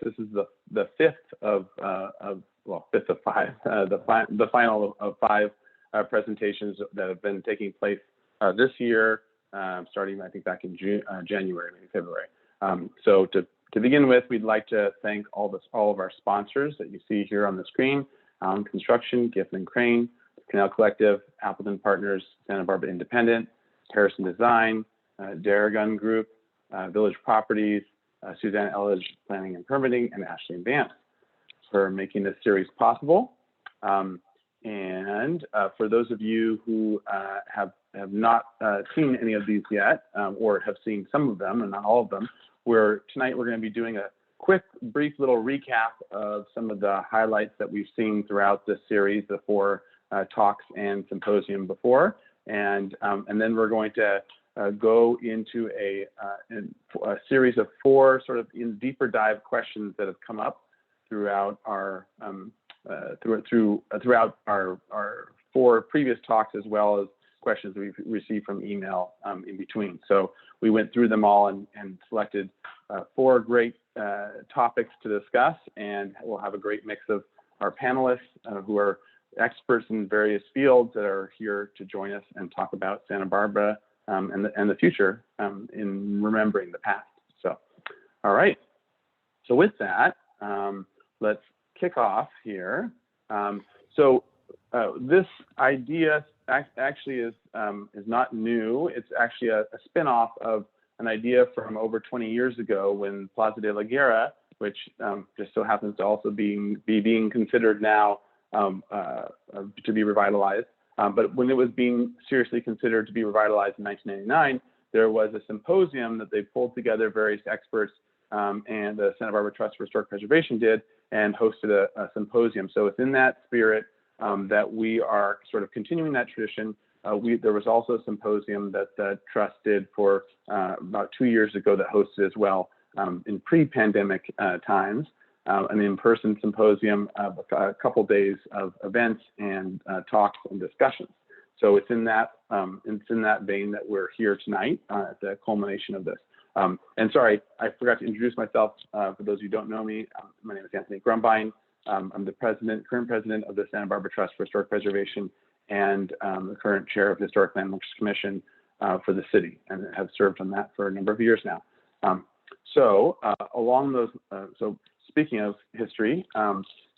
This is the fifth of fifth of five, the final of five presentations that have been taking place this year, starting I think back in January, maybe February. So to begin with, we'd like to thank all of our sponsors that you see here on the screen: Allen Construction, Giffen & Crane, Canal Collective, Appleton Partners, Santa Barbara Independent, Harrison Design, Darragon Group, Village Properties, Suzanne Elledge Planning and Permitting, and Ashley and Vance for making this series possible. And for those of you who have not seen any of these yet, or have seen some of them and not all of them, tonight we're going to be doing a quick, brief little recap of some of the highlights that we've seen throughout this series, the four talks and symposium before, and then we're going to go into a series of four sort of deeper dive questions that have come up throughout our throughout our four previous talks, as well as questions we've received from email in between. So we went through them all and selected four great topics to discuss, and we'll have a great mix of our panelists who are experts in various fields that are here to join us and talk about Santa Barbara and the future in remembering the past. So, all right. So with that, let's kick off here. This idea actually is not new. It's actually a spin-off of an idea from over 20 years ago when Plaza de la Guerra, which just so happens to also be being considered now to be revitalized. But when it was being seriously considered to be revitalized in 1999, there was a symposium that they pulled together various experts and the Santa Barbara Trust for Historic Preservation did, and hosted a symposium. So it's in that spirit that we are sort of continuing that tradition. There was also a symposium that the Trust did for about 2 years ago that hosted as well in pre-pandemic times. An in-person symposium, a couple days of events and talks and discussions. So it's in that vein that we're here tonight at the culmination of this. And sorry, I forgot to introduce myself. For those who don't know me, my name is Anthony Grumbine. I'm the current president of the Santa Barbara Trust for Historic Preservation, and the current chair of the Historic Landmarks Commission for the city, and have served on that for a number of years now. Along those, so speaking of history,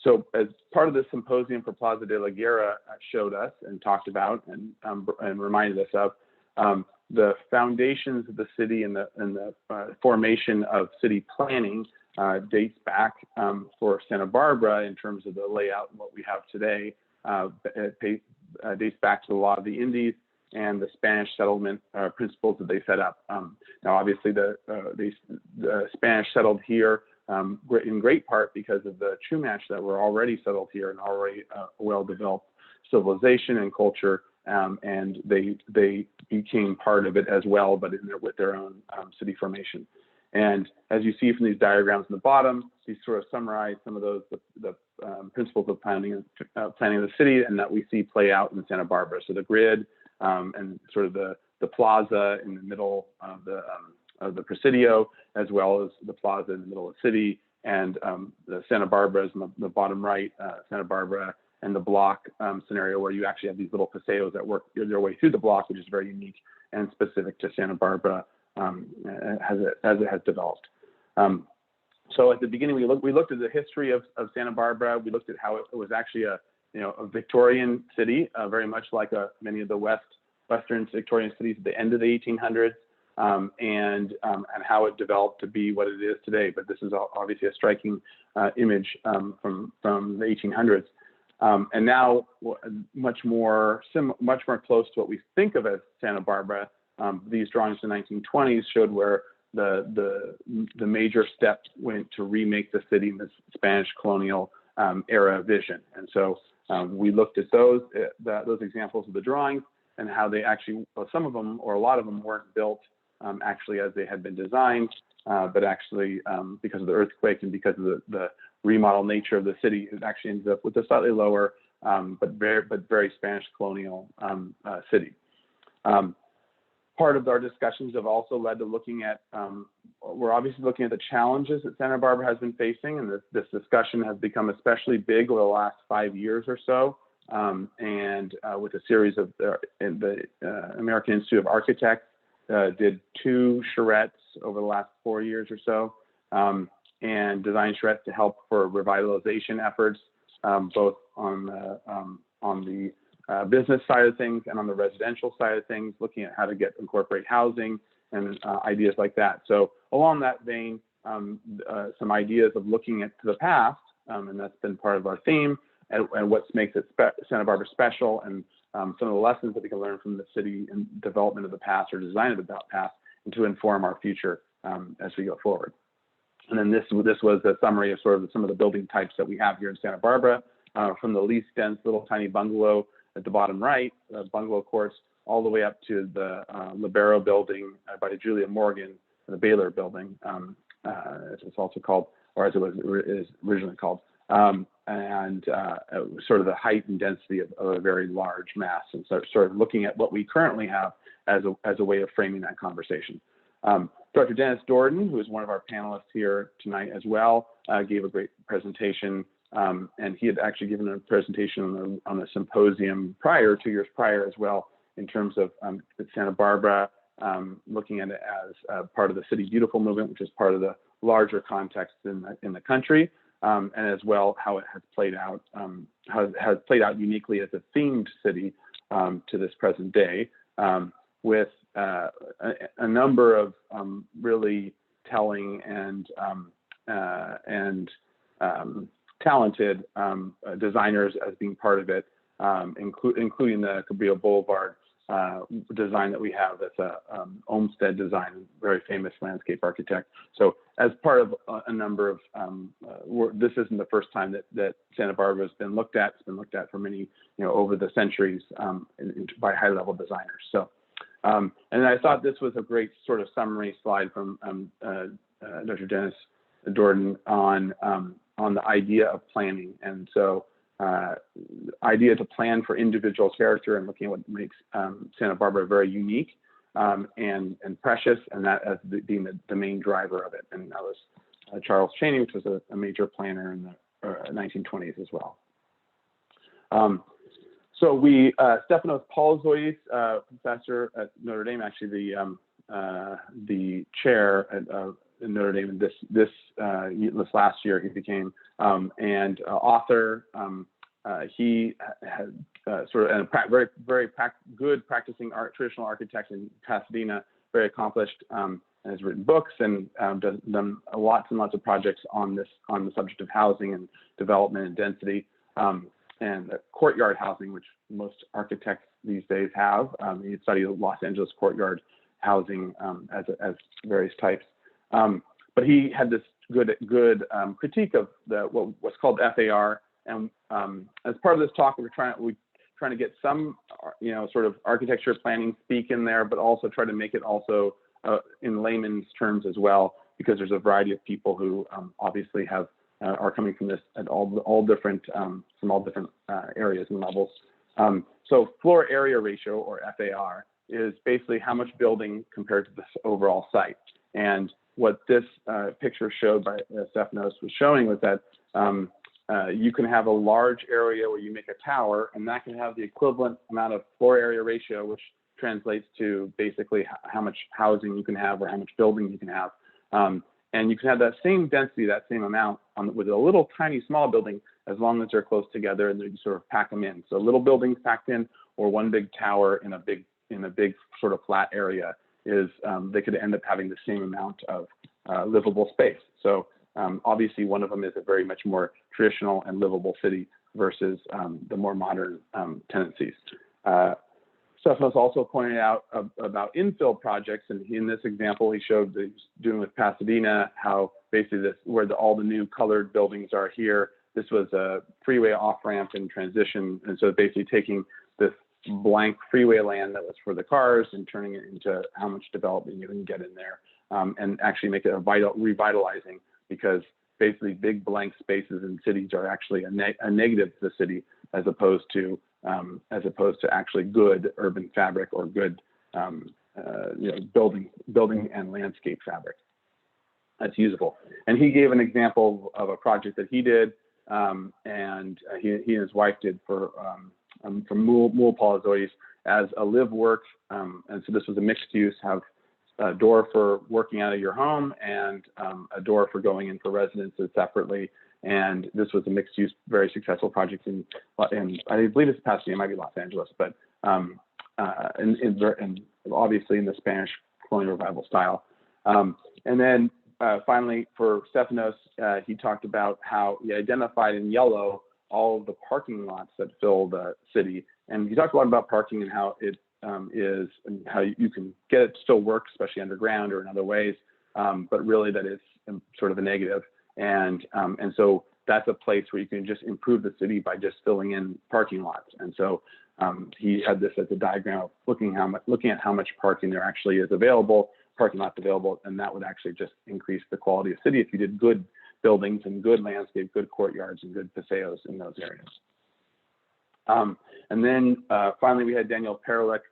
so as part of the symposium for Plaza de la Guerra showed us and talked about and reminded us of the foundations of the city and the formation of city planning dates back for Santa Barbara in terms of the layout and what we have today. Dates back to the Law of the Indies and the Spanish settlement principles that they set up. Now, obviously, the Spanish settled here in great part because of the Chumash that were already settled here and already well-developed civilization and culture, and they became part of it as well, but with their own city formation. And as you see from these diagrams in the bottom, these sort of summarize some of those the principles of planning of the city, and that we see play out in Santa Barbara. So the grid and sort of the plaza in the middle of the Presidio, as well as the plaza in the middle of the city, and the Santa Barbara's in the bottom right, Santa Barbara, and the block scenario where you actually have these little paseos that work their way through the block, which is very unique and specific to Santa Barbara as it has developed. So at the beginning, we looked at the history of Santa Barbara. We looked at how it was actually a Victorian city, very much like many of the Western Victorian cities at the end of the 1800s, and how it developed to be what it is today. But this is obviously a striking image from the 1800s. And now much more close to what we think of as Santa Barbara. These drawings in the 1920s showed where the major steps went to remake the city in this Spanish colonial era vision. And so we looked at those examples of the drawings and how they actually, well, some of them or a lot of them weren't built actually as they had been designed, but actually because of the earthquake and because of the remodel nature of the city, it actually ends up with a slightly lower but very Spanish colonial city. part of our discussions have also led to looking at, we're obviously looking at the challenges that Santa Barbara has been facing, and this discussion has become especially big over the last 5 years or so, and with a series of the American Institute of Architects did 2 charrettes over the last 4 years or so, and design charrettes to help for revitalization efforts, both on the business side of things and on the residential side of things, looking at how to incorporate housing and ideas like that. So along that vein, some ideas of looking at the past, and that's been part of our theme, and what makes it Santa Barbara special, and some of the lessons that we can learn from the city and development of the past or design of the past, and to inform our future as we go forward. And then this was a summary of sort of some of the building types that we have here in Santa Barbara, from the least dense little tiny bungalow at the bottom right, bungalow courts, all the way up to the Libero building by Julia Morgan, the Baylor building, as it's also called, or as it is originally called, and sort of the height and density of a very large mass, and so sort of looking at what we currently have as a way of framing that conversation. Dr. Dennis Dorden, who is one of our panelists here tonight as well, gave a great presentation, and he had actually given a presentation on a symposium 2 years prior as well, in terms of Santa Barbara, looking at it as part of the City Beautiful movement, which is part of the larger context in the country, and as well how it has played out, has played out uniquely as a themed city to this present day, with a number of really telling and talented designers as being part of it, including the Cabrillo Boulevard design that we have. That's a Olmsted design, very famous landscape architect. So as part of a number of, this isn't the first time that Santa Barbara has been looked at. It's been looked at for many, over the centuries by high-level designers. So, and I thought this was a great sort of summary slide from Dr. Dennis Dorden on the idea of planning. And so idea to plan for individual character and looking at what makes Santa Barbara very unique and precious, and that as being the main driver of it. And that was Charles Chaney, which was a major planner in the 1920s as well. So we, Stefanos Paulzois, professor at Notre Dame, actually the chair at Notre Dame this last year he became, and author. He had sort of very good practicing traditional architect in Pasadena, very accomplished, and has written books and done lots and lots of projects on the subject of housing and development and density, and courtyard housing, which most architects these days have. He studied Los Angeles courtyard housing as various types. But he had this good critique of what's called FAR, and as part of this talk, we're trying to get some sort of architecture planning speak in there, but also try to make it also in layman's terms as well, because there's a variety of people who obviously are coming from this at all different from all different areas and levels. So floor area ratio, or FAR, is basically how much building compared to the overall site. And what this picture showed by Stefanos was showing was that you can have a large area where you make a tower, and that can have the equivalent amount of floor area ratio, which translates to basically how much housing you can have or how much building you can have. And you can have that same density, that same amount with a little tiny small building, as long as they're close together and you sort of pack them in. So little buildings packed in, or one big tower in a big sort of flat area is they could end up having the same amount of livable space. So obviously one of them is a very much more traditional and livable city versus the more modern tendencies. Stefanos also pointed out about infill projects, and in this example, he showed that he's doing with Pasadena, how basically where all the new colored buildings are here. This was a freeway off-ramp in transition, and so basically taking this blank freeway land that was for the cars and turning it into how much development you can get in there, and actually make it revitalizing, because basically big blank spaces in cities are actually a negative to the city, as opposed to actually good urban fabric or good building and landscape fabric that's usable. And he gave an example of a project that he did, and he and his wife did for Moule Polyzoides as a live work. And so this was a mixed use, have a door for working out of your home and a door for going in for residences separately. And this was a mixed use, very successful project in I believe it's Pasadena, it might be Los Angeles, but and obviously in the Spanish colonial revival style. And then finally for Stephanos, he talked about how he identified in yellow all of the parking lots that fill the city. And he talked a lot about parking and how it is, and how you can get it to still work, especially underground or in other ways, but really that it's sort of a negative. And so that's a place where you can just improve the city by just filling in parking lots. And so he had this as a diagram of looking at how much parking there actually is available, parking lots available, and that would actually just increase the quality of city if you did good buildings and good landscape, good courtyards and good paseos in those areas. And then finally, we had Daniel Perelik,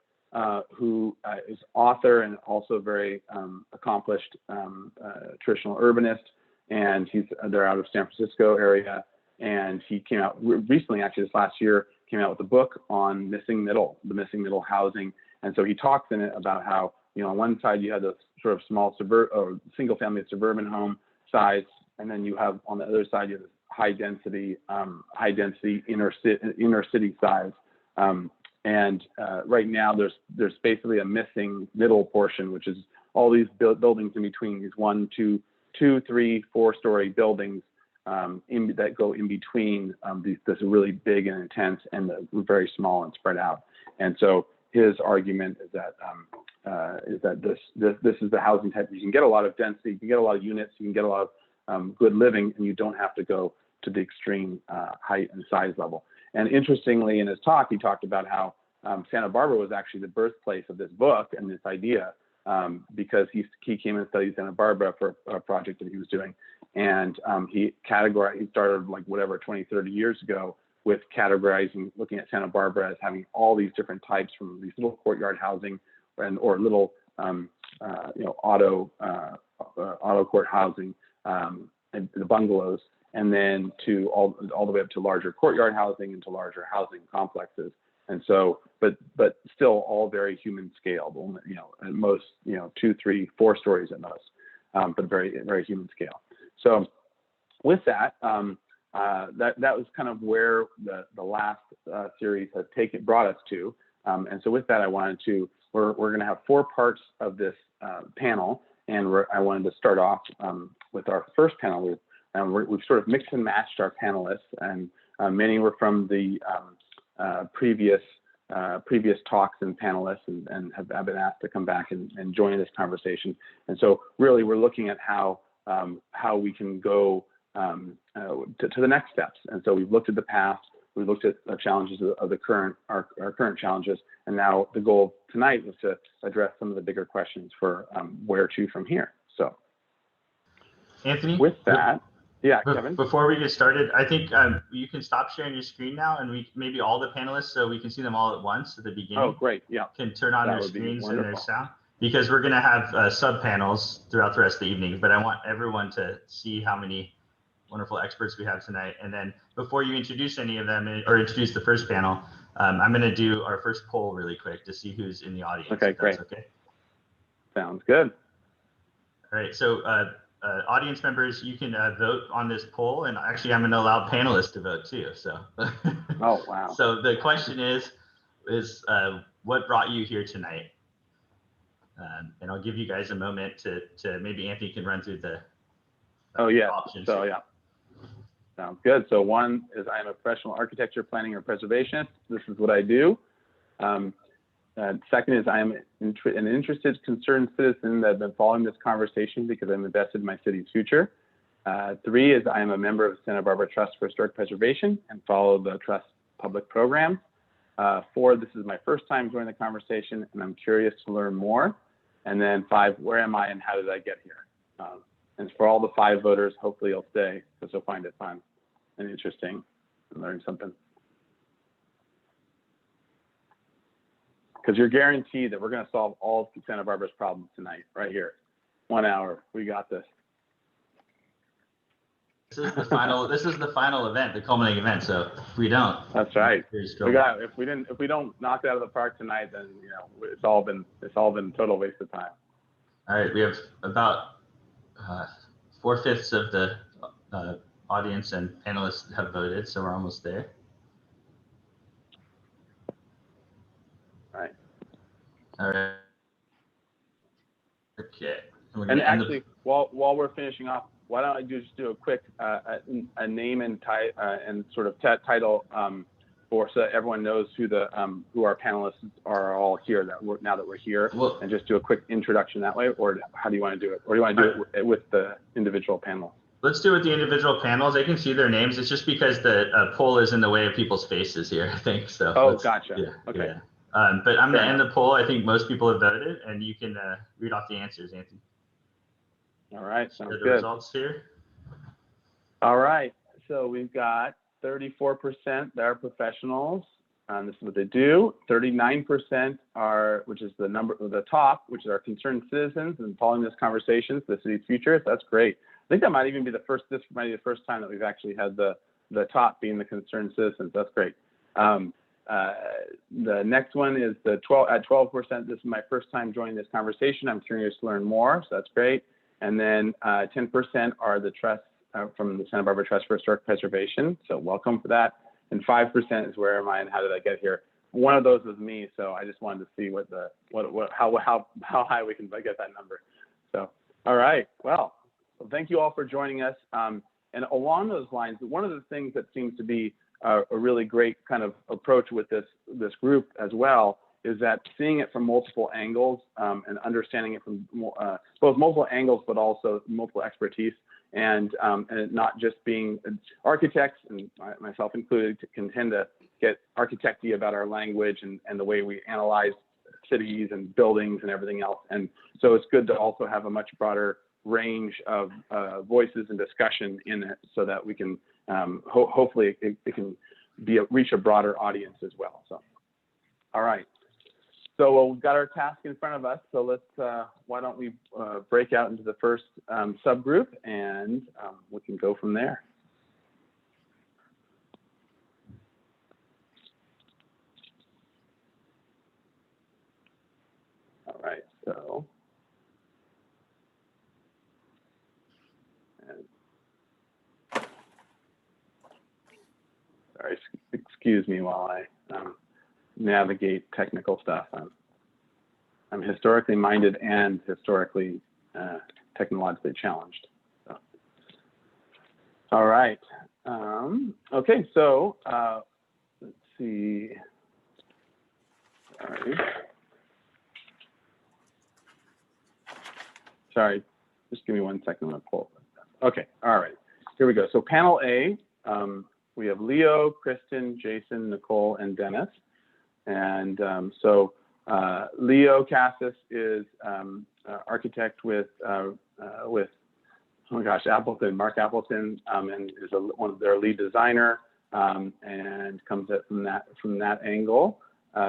who is author and also very accomplished traditional urbanist. And they're out of San Francisco area. And he came out recently, actually this last year, came out with a book on the missing middle housing. And so he talks in it about how, on one side you have the sort of small single family suburban home size, and then you have on the other side you have this high density inner city size. And right now there's basically a missing middle portion, which is all these buildings in between, these 1, 2, 3, 4-story buildings that go in between this really big and intense and the very small and spread out. And so his argument is that this is the housing type. You can get a lot of density, you can get a lot of units, you can get a lot of good living, and you don't have to go to the extreme height and size level. And interestingly, in his talk, he talked about how Santa Barbara was actually the birthplace of this book and this idea, because he came and studied Santa Barbara for a project that he was doing. And he started like 20, 30 years ago with looking at Santa Barbara as having all these different types, from these little courtyard housing or little auto court housing and the bungalows, and then to all the way up to larger courtyard housing and to larger housing complexes. And so, but still all very human scale, at most, 2, 3, 4 stories at most, but very, very human scale. So with that, that was kind of where the last series has brought us to. And so with that, we're going to have 4 parts of this panel, and I wanted to start off with our first panel. We've sort of mixed and matched our panelists, and many were from the previous talks and panelists, and have been asked to come back and join this conversation. And so really we're looking at how we can go to the next steps. And so we've looked at the past, we looked at the challenges of our current challenges, and now the goal tonight is to address some of the bigger questions for where to from here. So Anthony, with that, yeah, Kevin. Before we get started, I think you can stop sharing your screen now, and maybe all the panelists, so we can see them all at once at the beginning. Oh, great! Yeah, can turn on their screens and their sound, because we're going to have sub panels throughout the rest of the evening. But I want everyone to see how many wonderful experts we have tonight. And then before you introduce any of them or introduce the first panel, I'm going to do our first poll really quick to see who's in the audience. Okay, great. Okay. Sounds good. All right. So audience members, you can vote on this poll, and actually I'm going to allow panelists to vote too. So. Oh, wow. So the question is what brought you here tonight? And I'll give you guys a moment to maybe Anthony can run through the options. So yeah. Sounds good. So one is I am a professional architecture, planning, or preservationist. This is what I do. Second is I am an interested, concerned citizen that has been following this conversation because I'm invested in my city's future. 3 is I am a member of Santa Barbara Trust for Historic Preservation and follow the Trust public programs. 4, this is my first time joining the conversation and I'm curious to learn more. And then 5, where am I and how did I get here? And for all the 5 voters, hopefully you'll stay because you'll find it fun and interesting and learn something. because you're guaranteed that we're going to solve all of Santa Barbara's problems tonight, right here. 1 hour. We got this. This is the final. This is the final event, the culminating event. So if we don't, that's right. We got. If we don't knock it out of the park tonight, then it's all been a total waste of time. All right, we have about 4/5 of the audience and panelists have voted, so we're almost there. All right. Okay. And actually, while we're finishing off, why don't I just do a quick a name and sort of title so that everyone knows who our panelists are all here now that we're here, and just do a quick introduction that way, or how do you want to do it? Or do you want to do it with the individual panel? Let's do it with the individual panels. They can see their names. It's just because the poll is in the way of people's faces here, I think. So. Oh, gotcha. Yeah, okay. Yeah. But I'm going to end the poll. I think most people have voted, and you can read off the answers, Anthony. All right, sounds good. The results here. All right, so we've got 34% that are professionals. This is what they do. 39% are, which is the number of the top, which is our concerned citizens and following this conversation, the city's future. That's great. I think that might even be this might be the first time that we've actually had the top being the concerned citizens. That's great. The next one is at 12%. This is my first time joining this conversation. I'm curious to learn more, so that's great. And then 10% are the trusts from the Santa Barbara Trust for Historic Preservation. So welcome for that. And 5% is where am I and how did I get here? One of those was me, so I just wanted to see how high we can get that number. So all right, well, thank you all for joining us. And along those lines, one of the things that seems to be a really great kind of approach with this group as well is that seeing it from multiple angles and understanding it from both multiple angles, but also multiple expertise, and not just being architects, and myself included, can tend to get architecty about our language and the way we analyze cities and buildings and everything else. And so it's good to also have a much broader range of voices and discussion in it, so that we can hopefully it can reach a broader audience as well. So, all right. So we've got our task in front of us. So let's why don't we break out into the first subgroup, and we can go from there. All right. So. Sorry, excuse me while I navigate technical stuff. I'm historically minded and historically technologically challenged. So. All right. Okay, so let's see. Sorry, just give me 1 second. I'm gonna pull it. Okay, all right. Here we go. So panel A. We have Leo, Kristen, Jason, Nicole, and Dennis. And so Leo Cassis is architect with oh my gosh, Appleton, Mark Appleton, and is one of their lead designer, and comes at from that angle.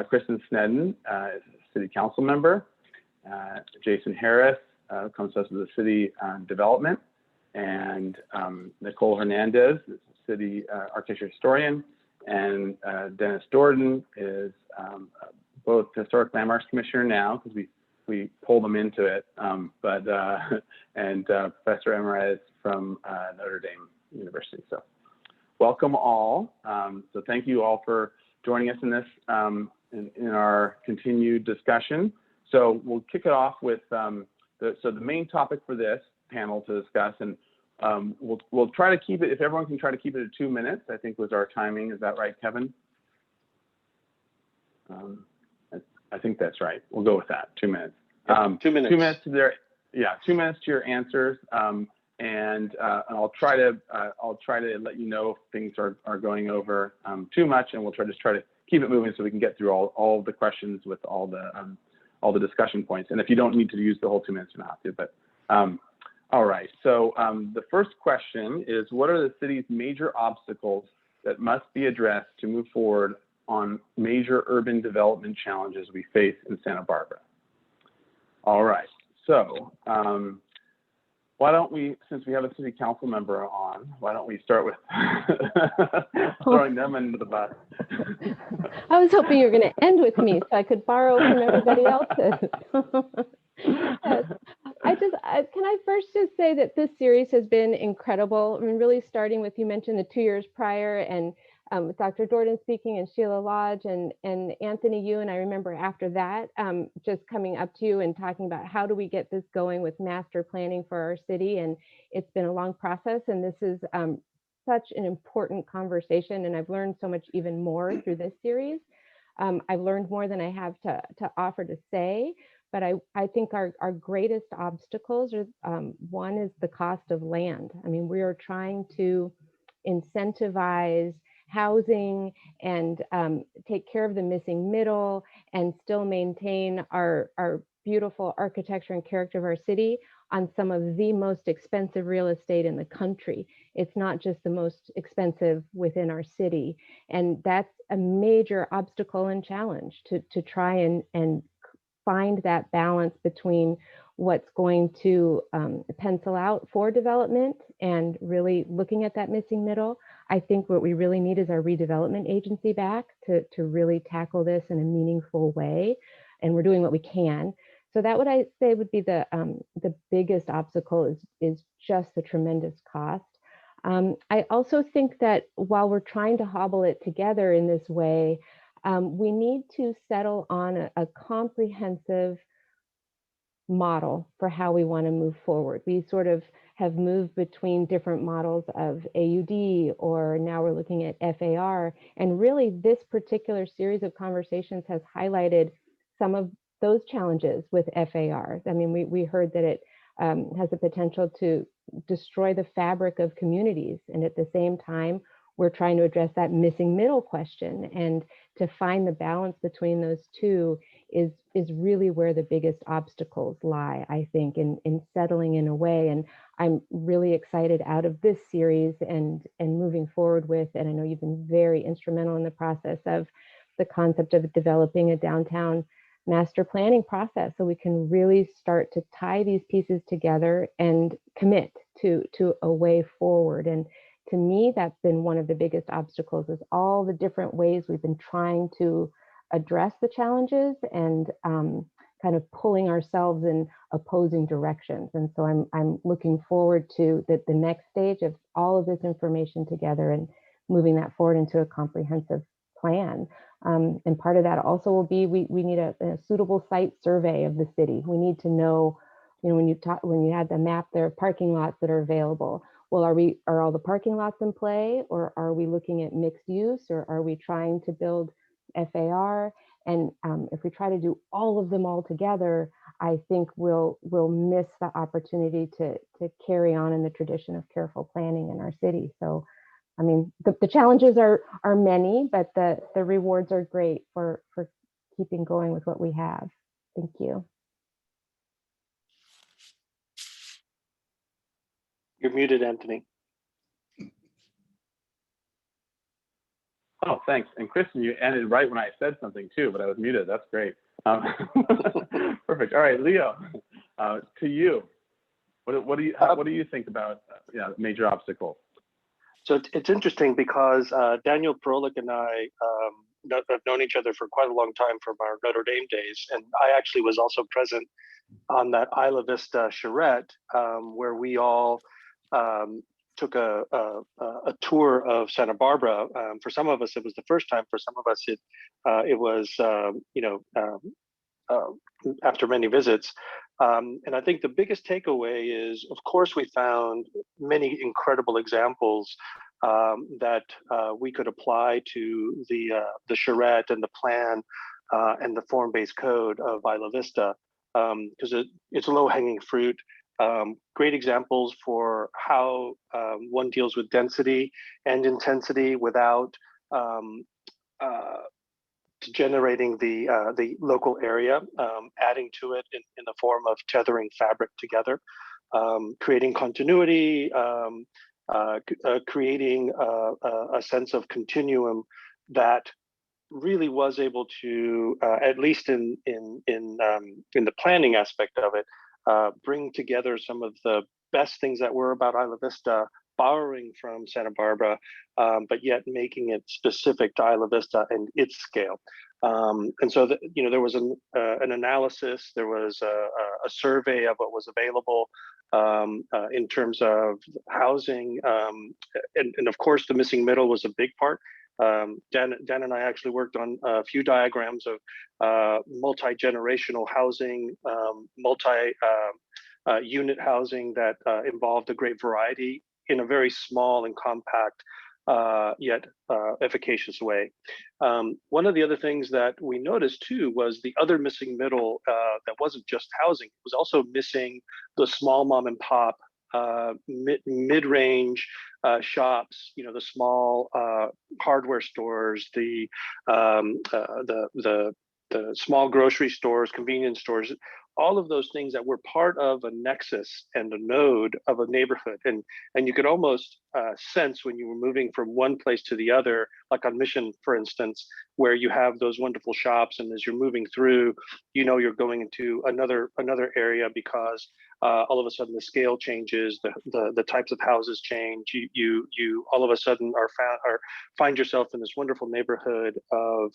Kristen Snedden is a city council member. Jason Harris comes to us as a city development, and Nicole Hernandez is a city architecture historian, and Dennis Dordan is both historic landmarks commissioner now, because we pulled them into it, and Professor Emeritus from Notre Dame University. So welcome all. So thank you all for joining us in this in our continued discussion. So we'll kick it off with the main topic for this panel to discuss, and we'll try to keep it, if everyone can try to keep it at 2 minutes, I think was our timing. Is that right, Kevin? I think that's right. We'll go with that, 2 minutes. 2 minutes. 2 minutes to their, yeah, 2 minutes to your answers. And I'll try to let you know if things are going over too much, and we'll try to keep it moving so we can get through all of the questions with all the discussion points. And if you don't need to use the whole 2 minutes, you don't have to. But all right. So the first question is, what are the city's major obstacles that must be addressed to move forward on major urban development challenges we face in Santa Barbara. All right, so why don't we, since we have a city council member on, why don't we start with throwing them into the bus? I was hoping you were going to end with me so I could borrow from everybody else's. Yes. Can I first just say that this series has been incredible. I mean, really starting with, you mentioned the 2 years prior, and with Dr. Jordan speaking, and Sheila Lodge, and Anthony, you, and I remember after that, just coming up to you and talking about how do we get this going with master planning for our city. And it's been a long process, and this is such an important conversation, and I've learned so much even more through this series. I've learned more than I have to offer to say, but I think our greatest obstacles are, one is the cost of land. I mean, we are trying to incentivize housing and take care of the missing middle and still maintain our beautiful architecture and character of our city on some of the most expensive real estate in the country. It's not just the most expensive within our city. And that's a major obstacle and challenge to try and find that balance between what's going to pencil out for development and really looking at that missing middle. I think what we really need is our redevelopment agency back to really tackle this in a meaningful way. And we're doing what we can. So that, what I say would be the biggest obstacle is just the tremendous cost. I also think that while we're trying to hobble it together in this way, we need to settle on a comprehensive model for how we want to move forward. We sort of have moved between different models of AUD, or now we're looking at FAR. And really this particular series of conversations has highlighted some of those challenges with FAR. I mean, we heard that it has the potential to destroy the fabric of communities. And at the same time, we're trying to address that missing middle question. And to find the balance between those two is really where the biggest obstacles lie, I think, in settling in a way. And I'm really excited out of this series and moving forward with, and I know you've been very instrumental in the process of the concept of developing a downtown master planning process, so we can really start to tie these pieces together and commit to a way forward. And to me, that's been one of the biggest obstacles, is all the different ways we've been trying to address the challenges and kind of pulling ourselves in opposing directions. And so I'm looking forward to the next stage of all of this information together and moving that forward into a comprehensive plan. And part of that also will be, we need a suitable site survey of the city. We need to know, when you had the map, there are parking lots that are available. Well, are all the parking lots in play, or are we looking at mixed use, or are we trying to build FAR? And if we try to do all of them all together, I think we'll miss the opportunity to carry on in the tradition of careful planning in our city. So, I mean, the challenges are many, but the rewards are great for keeping going with what we have. Thank you. You're muted, Anthony. Oh, thanks. And Kristen, you ended right when I said something too, but I was muted. That's great. Perfect. All right, Leo, to you. What do you think about major obstacles? So it's interesting because Daniel Perolik and I have known each other for quite a long time from our Notre Dame days, and I actually was also present on that Isla Vista charrette where we all took a tour of Santa Barbara. For some of us, it was the first time. For some of us, it was after many visits. And I think the biggest takeaway is, of course, we found many incredible examples that we could apply to the charrette and the plan and the form-based code of Isla Vista, because it's low-hanging fruit. Great examples for how one deals with density and intensity without generating the local area, adding to it in the form of tethering fabric together, creating continuity, creating a sense of continuum that really was able to, at least in the planning aspect of it, bring together some of the best things that were about Isla Vista, borrowing from Santa Barbara, but yet making it specific to Isla Vista and its scale. And so, there was an analysis, there was a survey of what was available in terms of housing, and of course, the missing middle was a big part. Dan and I actually worked on a few diagrams of multi-generational housing, multi-unit housing that involved a great variety in a very small and compact yet efficacious way. One of the other things that we noticed too was the other missing middle that wasn't just housing, it was also missing the small mom and pop mid-range shops, the small hardware stores, the small grocery stores, convenience stores, all of those things that were part of a nexus and a node of a neighborhood. And you could almost sense when you were moving from one place to the other, like on Mission, for instance, where you have those wonderful shops, and as you're moving through, you're going into another area because all of a sudden the scale changes, the types of houses change. You all of a sudden find yourself in this wonderful neighborhood of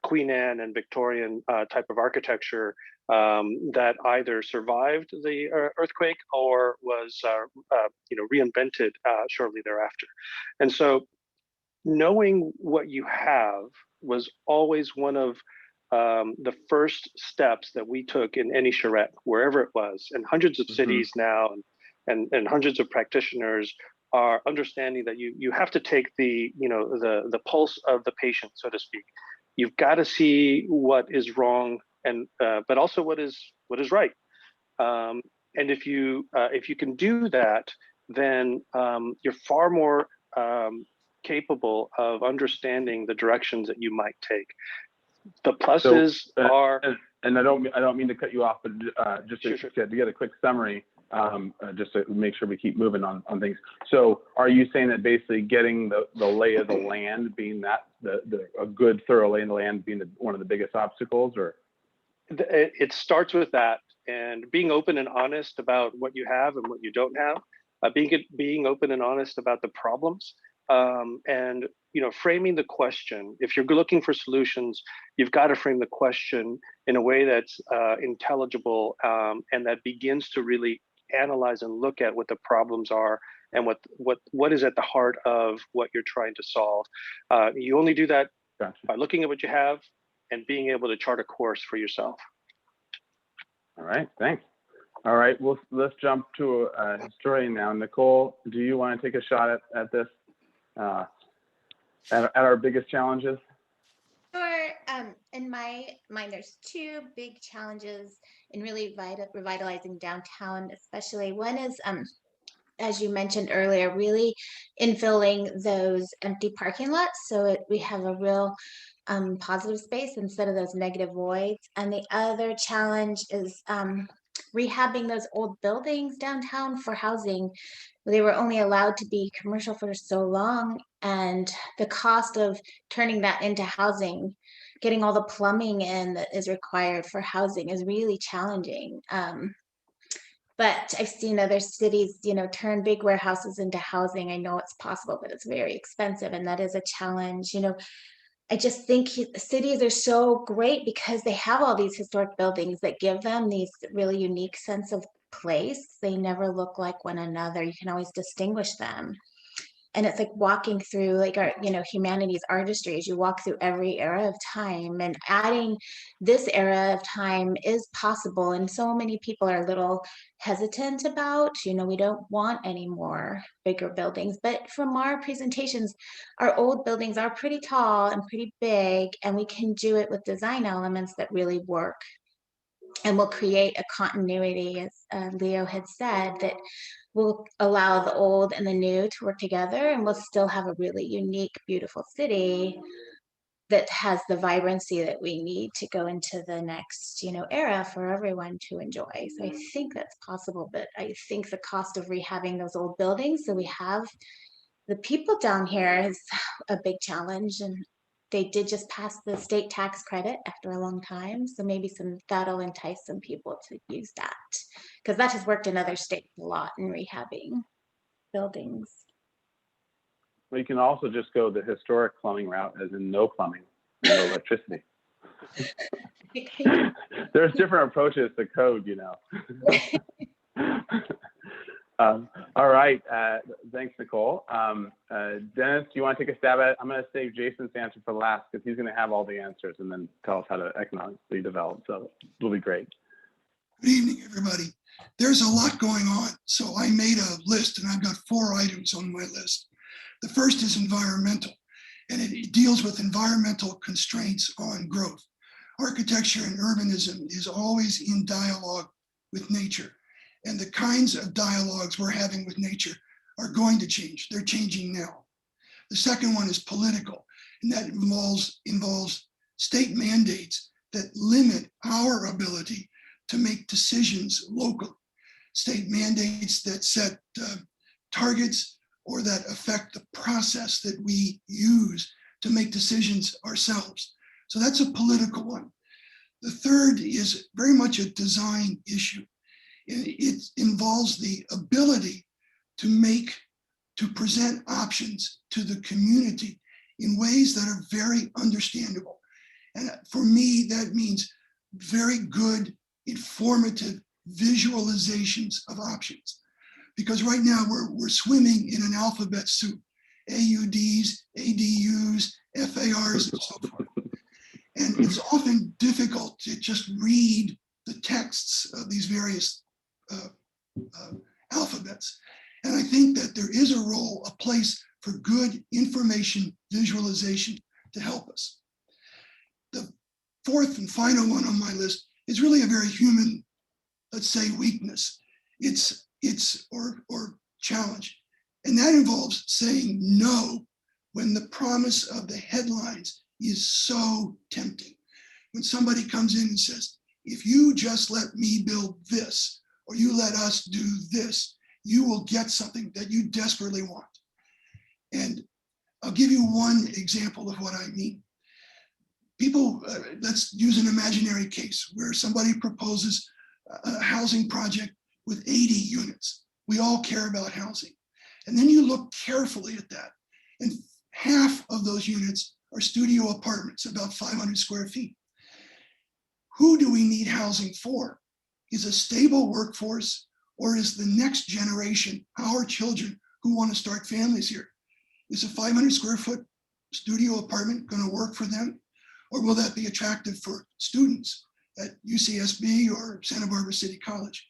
Queen Anne and Victorian type of architecture that either survived the earthquake or was reinvented shortly thereafter. And so knowing what you have was always one of the first steps that we took in any charrette, wherever it was. And hundreds of cities now and hundreds of practitioners are understanding that you have to take the pulse of the patient, so to speak. You've got to see what is wrong, and but also what is right. And if you can do that, then you're far more capable of understanding the directions that you might take. The pluses are, and I don't mean to cut you off, but just to get a quick summary, just to make sure we keep moving on things. So, are you saying that basically getting the lay of the land, being a good thorough lay of the land, being one of the biggest obstacles, or? It starts with that, and being open and honest about what you have and what you don't have, being open and honest about the problems, and framing the question. If you're looking for solutions, you've got to frame the question in a way that's intelligible, and that begins to really analyze and look at what the problems are and what is at the heart of what you're trying to solve. You only do that by looking at what you have and being able to chart a course for yourself. All right, thanks. All right, well, let's jump to a historian now. Nicole, do you want to take a shot at this, at our biggest challenges? Sure. In my mind, there's two big challenges in really revitalizing downtown, especially. One is, as you mentioned earlier, really infilling those empty parking lots so we have a real positive space instead of those negative voids. And the other challenge is rehabbing those old buildings downtown for housing. They were only allowed to be commercial for so long, and the cost of turning that into housing, getting all the plumbing in that is required for housing, is really challenging. But I've seen other cities, turn big warehouses into housing. I know it's possible, but it's very expensive, and that is a challenge. I just think cities are so great because they have all these historic buildings that give them these really unique sense of place. They never look like one another. You can always distinguish them. And it's like walking through like our, humanities artistry as you walk through every era of time, and adding this era of time is possible. And so many people are a little hesitant about, we don't want any more bigger buildings. But from our presentations, our old buildings are pretty tall and pretty big, and we can do it with design elements that really work. And will create a continuity, as Leo had said, that will allow the old and the new to work together, and we'll still have a really unique, beautiful city that has the vibrancy that we need to go into the next, era for everyone to enjoy. So I think that's possible, but I think the cost of rehabbing those old buildings so we have the people down here is a big challenge. And they did just pass the state tax credit after a long time. So maybe that'll entice some people to use that, because that has worked in other states a lot in rehabbing buildings. Well, you can also just go the historic plumbing route, as in no plumbing, no electricity. There's different approaches to code, you know. All right, thanks, Nicole. Dennis, do you want to take a stab at it? I'm going to save Jason's answer for last because he's going to have all the answers and then tell us how to economically develop. So it'll be great. Good evening, everybody. There's a lot going on. So I made a list and I've got 4 items on my list. The first is environmental, and it deals with environmental constraints on growth. Architecture and urbanism is always in dialogue with nature. And the kinds of dialogues we're having with nature are going to change. They're changing now. The second one is political, and that involves state mandates that limit our ability to make decisions locally. State mandates that set targets or that affect the process that we use to make decisions ourselves. So that's a political one. The third is very much a design issue. It involves the ability to present options to the community in ways that are very understandable. And for me, that means very good, informative visualizations of options. Because right now we're swimming in an alphabet soup, AUDs, ADUs, FARs, and so forth. And it's often difficult to just read the texts of these various alphabets. And I think that there is a place for good information visualization to help us. The fourth and final one on my list is really a very human, let's say, weakness. It's or challenge. And that involves saying no when the promise of the headlines is so tempting. When somebody comes in and says, if you just let me build this, or you let us do this, you will get something that you desperately want. And I'll give you one example of what I mean. People, let's use an imaginary case where somebody proposes a housing project with 80 units. We all care about housing. And then you look carefully at that, and half of those units are studio apartments, about 500 square feet. Who do we need housing for? Is a stable workforce, or is the next generation, our children who want to start families here? Is a 500 square foot studio apartment going to work for them? Or will that be attractive for students at UCSB or Santa Barbara City College?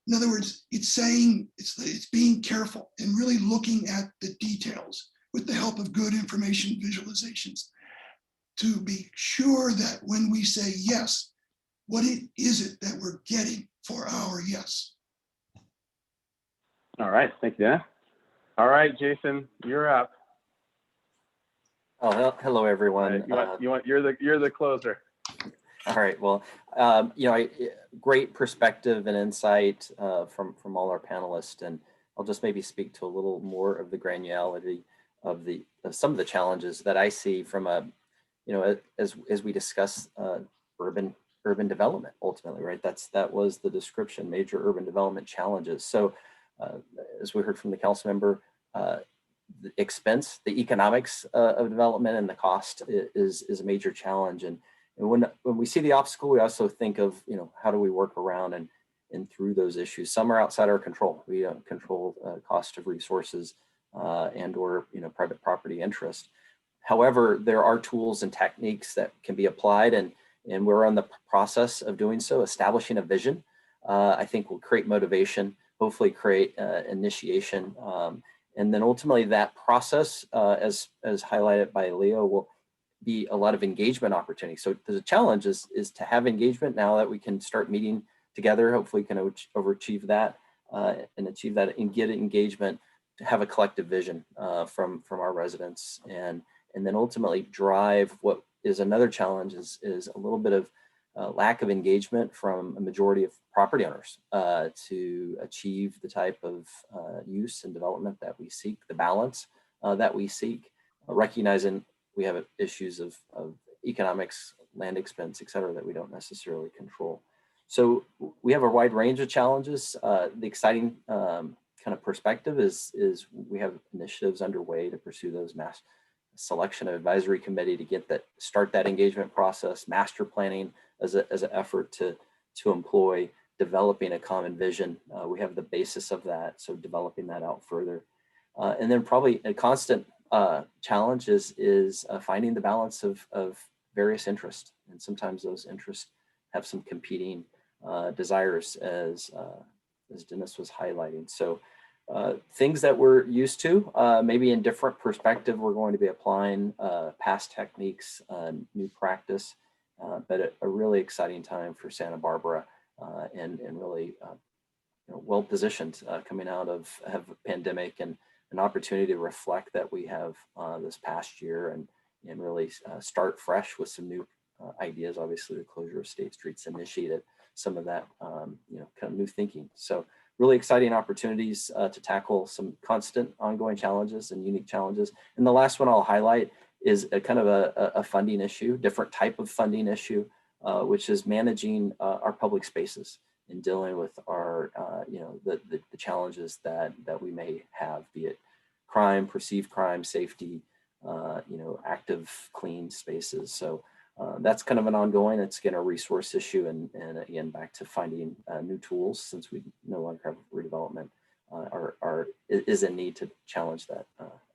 In other words, it's saying, it's being careful and really looking at the details with the help of good information visualizations to be sure that when we say yes, what is it that we're getting for our yes? All right, thank you, Dennis. All right, Jason, you're up. Oh, hello, everyone. You're the closer. All right. Well, great perspective and insight from all our panelists, and I'll just maybe speak to a little more of the granularity of some of the challenges that I see from as we discuss urban development ultimately, right? That was the description, major urban development challenges. So as we heard from the council member, the expense, the economics of development and the cost is a major challenge. And when we see the obstacle, we also think of, how do we work around and through those issues? Some are outside our control. We don't control cost of resources and or private property interest. However, there are tools and techniques that can be applied, and we're in the process of doing so, establishing a vision. I think will create motivation, hopefully create initiation, and then ultimately that process, as highlighted by Leo, will be a lot of engagement opportunities. So the challenge is to have engagement now that we can start meeting together. Hopefully can overachieve that and achieve that and get engagement to have a collective vision from our residents, and then ultimately drive what is another challenge is a little bit of lack of engagement from a majority of property owners to achieve the type of use and development that we seek, the balance that we seek, recognizing we have issues of economics, land expense, et cetera, that we don't necessarily control. So we have a wide range of challenges. The exciting kind of perspective is we have initiatives underway to pursue those mass selection of advisory committee to get that, start that engagement process, master planning as an effort to employ developing a common vision. We have the basis of that, so developing that out further. And then probably a constant challenge is finding the balance of various interests. And sometimes those interests have some competing desires, as Dennis was highlighting. So things that we're used to, maybe in different perspective, we're going to be applying past techniques, new practice, but a really exciting time for Santa Barbara, and really well positioned coming out of a pandemic, and an opportunity to reflect that we have this past year, and really start fresh with some new ideas. Obviously, the closure of State Streets initiated some of that kind of new thinking. So really exciting opportunities to tackle some constant ongoing challenges and unique challenges. And the last one I'll highlight is a kind of a funding issue, different type of funding issue, which is managing our public spaces and dealing with our, the challenges that we may have, be it crime, perceived crime, safety, active, clean spaces. So that's kind of an ongoing, it's again a resource issue, and again, back to finding new tools, since we no longer have redevelopment, is a need to challenge that,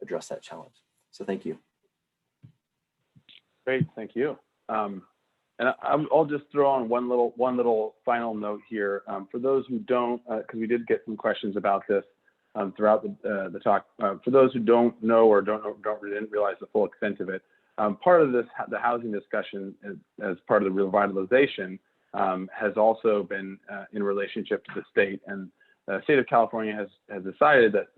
address that challenge. So thank you. Great, thank you. And I'll just throw on one little final note here. For those who don't, because we did get some questions about this throughout the talk. For those who don't know or didn't realize the full extent of it, part of this, the housing discussion as part of the revitalization, has also been in relationship to the state, and the state of California has decided that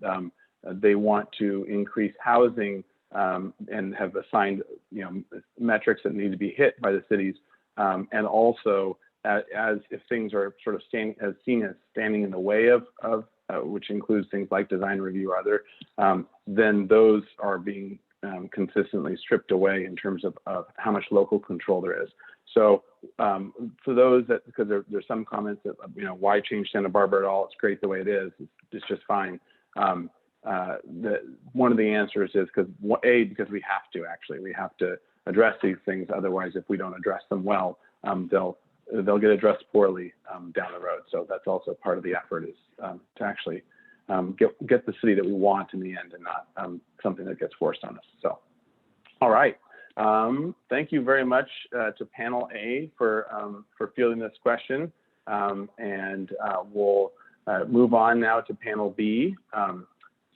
they want to increase housing and have assigned metrics that need to be hit by the cities, and also as if things are sort of seen as standing in the way of which includes things like design review or other, then those are being consistently stripped away in terms of how much local control there is. So for those that, because there's some comments that, why change Santa Barbara at all? It's great the way it is. It's just fine. One of the answers is because we have to address these things. Otherwise, if we don't address them well, they'll get addressed poorly down the road. So that's also part of the effort, is to actually get the city that we want in the end, and not something that gets forced on us. So, all right. Thank you very much to panel A for fielding this question. And we'll move on now to panel B. And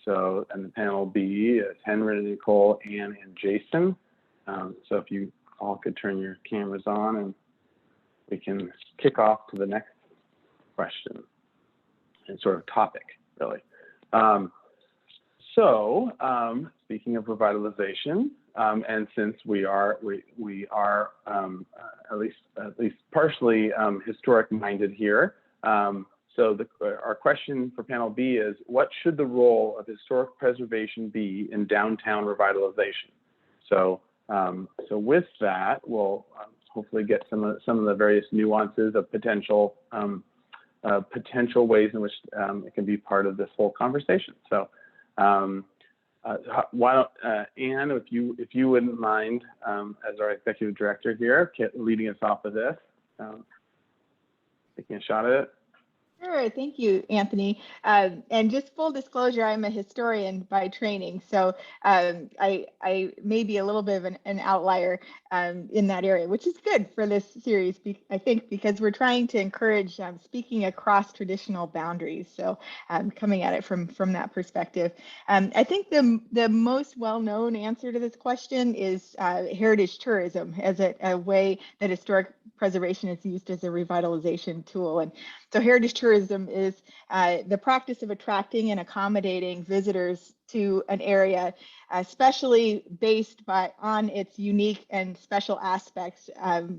the panel B is Henry, Nicole, Anne, and Jason. So if you all could turn your cameras on, and we can kick off to the next question and sort of topic, really. Speaking of revitalization, and since we are at least partially historic minded here, so our question for panel B is, what should the role of historic preservation be in downtown revitalization? So with that, we'll hopefully get some of the various nuances of potential ways in which it can be part of this whole conversation. So why don't Anne, if you wouldn't mind, as our executive director here, leading us off with this, taking a shot at it. Sure, thank you, Anthony. And just full disclosure, I'm a historian by training, so I may be a little bit of an outlier in that area, which is good for this series, I think, because we're trying to encourage speaking across traditional boundaries. So coming at it from that perspective, I think the most well-known answer to this question is heritage tourism as a way that historic preservation is used as a revitalization tool. And so heritage tourism is the practice of attracting and accommodating visitors to an area, especially based on its unique and special aspects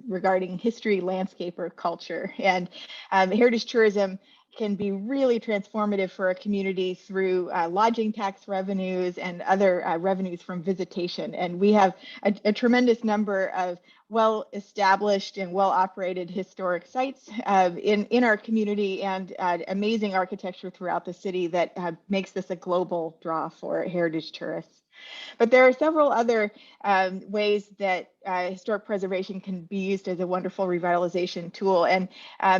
regarding history, landscape, or culture. And heritage tourism can be really transformative for a community through lodging tax revenues and other revenues from visitation. And we have a tremendous number of well-established and well-operated historic sites in our community, and amazing architecture throughout the city that makes this a global draw for heritage tourists. But there are several other ways that historic preservation can be used as a wonderful revitalization tool. And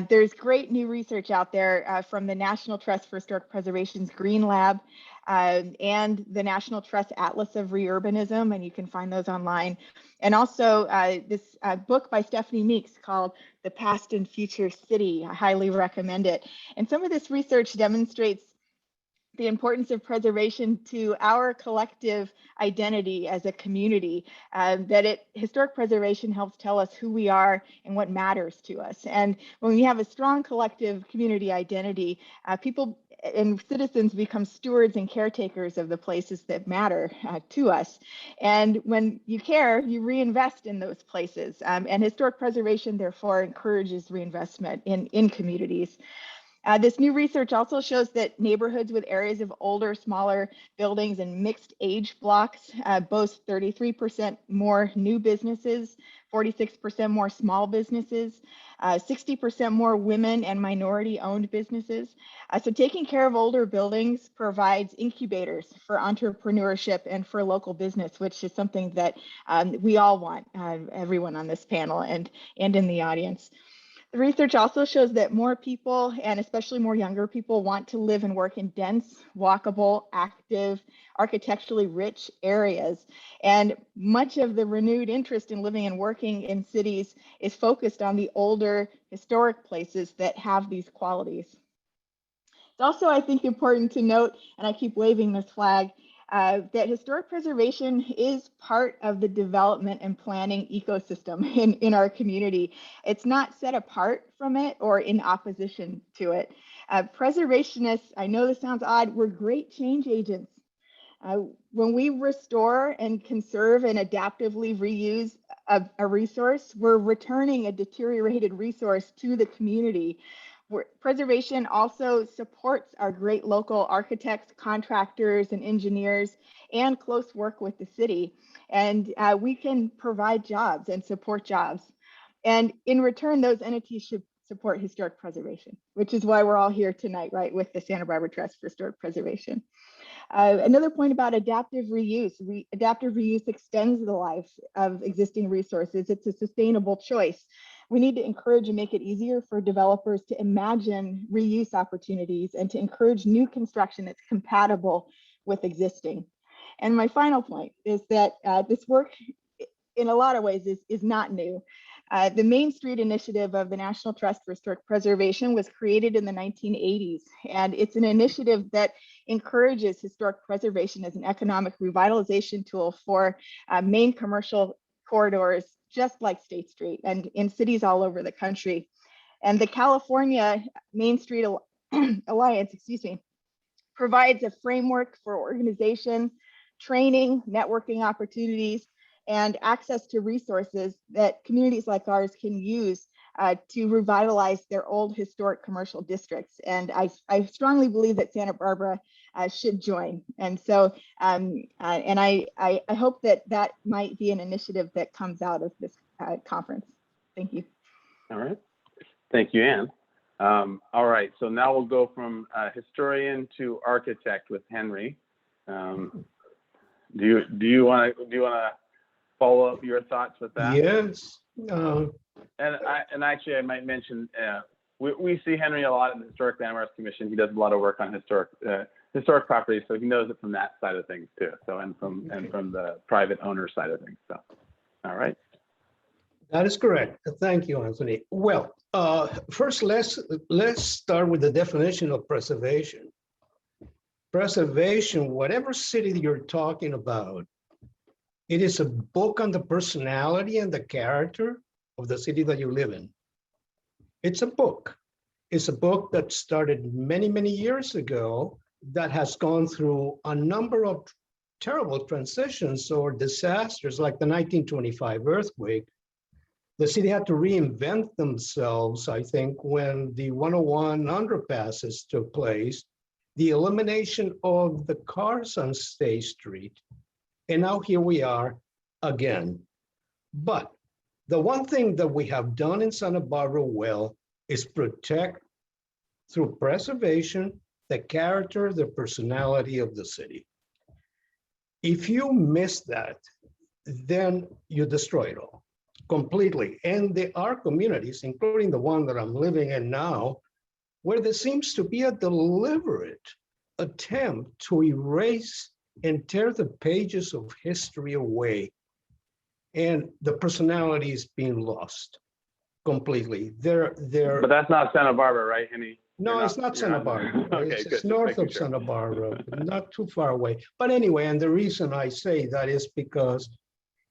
there's great new research out there from the National Trust for Historic Preservation's Green Lab and the National Trust Atlas of Reurbanism, and you can find those online. And also this book by Stephanie Meeks called The Past and Future City. I highly recommend it. And some of this research demonstrates the importance of preservation to our collective identity as a community, historic preservation helps tell us who we are and what matters to us. And when we have a strong collective community identity, people and citizens become stewards and caretakers of the places that matter to us. And when you care, you reinvest in those places. And historic preservation, therefore, encourages reinvestment in communities. This new research also shows that neighborhoods with areas of older, smaller buildings and mixed age blocks boast 33% more new businesses, 46% more small businesses, 60% more women and minority-owned businesses. So taking care of older buildings provides incubators for entrepreneurship and for local business, which is something that we all want, everyone on this panel and in the audience. The research also shows that more people, and especially more younger people, want to live and work in dense, walkable, active, architecturally rich areas. And much of the renewed interest in living and working in cities is focused on the older, historic places that have these qualities. It's also, I think, important to note, and I keep waving this flag, that historic preservation is part of the development and planning ecosystem in our community. It's not set apart from it or in opposition to it. Preservationists, I know this sounds odd, we're great change agents. When we restore and conserve and adaptively reuse a resource, we're returning a deteriorated resource to the community. Preservation also supports our great local architects, contractors, and engineers, and close work with the city. And we can provide jobs and support jobs. And in return, those entities should support historic preservation, which is why we're all here tonight, right, with the Santa Barbara Trust for Historic Preservation. Another point about adaptive reuse. Adaptive reuse extends the life of existing resources. It's a sustainable choice. We need to encourage and make it easier for developers to imagine reuse opportunities and to encourage new construction that's compatible with existing. And my final point is that this work, in a lot of ways, is not new. The Main Street Initiative of the National Trust for Historic Preservation was created in the 1980s, and it's an initiative that encourages historic preservation as an economic revitalization tool for main commercial corridors, just like State Street, and in cities all over the country. And the California Main Street Alliance, provides a framework for organization, training, networking opportunities, and access to resources that communities like ours can use to revitalize their old historic commercial districts. And I strongly believe that Santa Barbara should join. And so, and I hope that might be an initiative that comes out of this conference. Thank you. All right. Thank you, Anne. All right, so now we'll go from historian to architect with Henry. Do you want to follow up your thoughts with that? Yes. And actually, I might mention we see Henry a lot in the Historic Landmarks Commission. He does a lot of work on historic properties, so he knows it from that side of things too. So and from the private owner side of things. So, all right. That is correct. Thank you, Anthony. Well, first let's start with the definition of preservation. Preservation, whatever city you're talking about, it is a book on the personality and the character of the city that you live in. It's a book. It's a book that started many, many years ago that has gone through a number of terrible transitions or disasters like the 1925 earthquake, The city had to reinvent themselves, I think, when the 101 underpasses took place, the elimination of the cars on State Street. And now here we are again. But the one thing that we have done in Santa Barbara well is protect, through preservation, the character, the personality of the city. If you miss that, then you destroy it all completely. And there are communities, including the one that I'm living in now, where there seems to be a deliberate attempt to erase and tear the pages of history away. And the personality is being lost completely. But that's not Santa Barbara, right, Henny? No, it's not Santa Barbara. Okay, It's good. north of Santa Barbara, not too far away. But anyway, and the reason I say that is because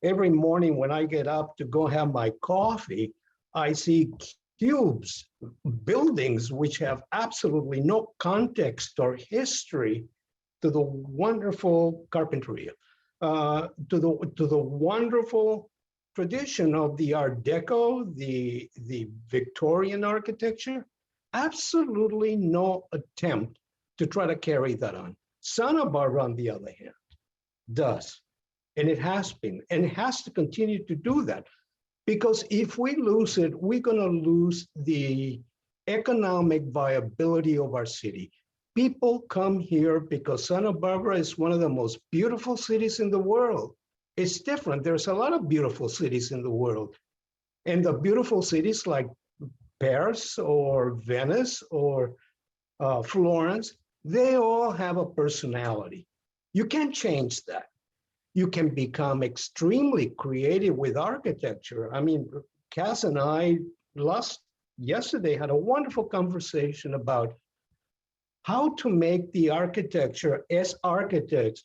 every morning when I get up to go have my coffee, I see cubes, buildings which have absolutely no context or history to the wonderful carpentry, to the wonderful tradition of the Art Deco, the Victorian architecture. Absolutely no attempt to try to carry that on. Santa Barbara, on the other hand, does. And it has been, and it has to continue to do that. Because if we lose it, we're going to lose the economic viability of our city. People come here because Santa Barbara is one of the most beautiful cities in the world. It's different. There's a lot of beautiful cities in the world. And the beautiful cities like Paris or Venice or Florence, they all have a personality. You can't change that. You can become extremely creative with architecture. I mean, Cass and I yesterday had a wonderful conversation about how to make the architecture as architects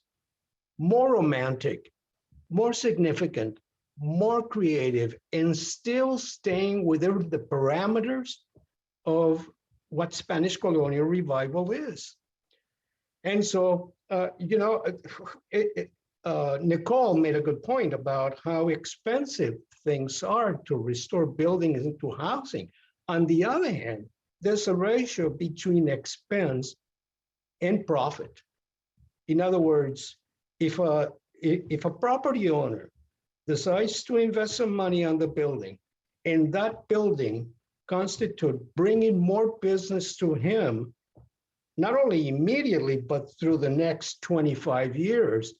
more romantic, more significant, more creative, and still staying within the parameters of what Spanish colonial revival is. And so, Nicole made a good point about how expensive things are to restore buildings into housing. On the other hand, there's a ratio between expense and profit. In other words, if a property owner decides to invest some money on the building, and that building constitute bringing more business to him, not only immediately, but through the next 25 years,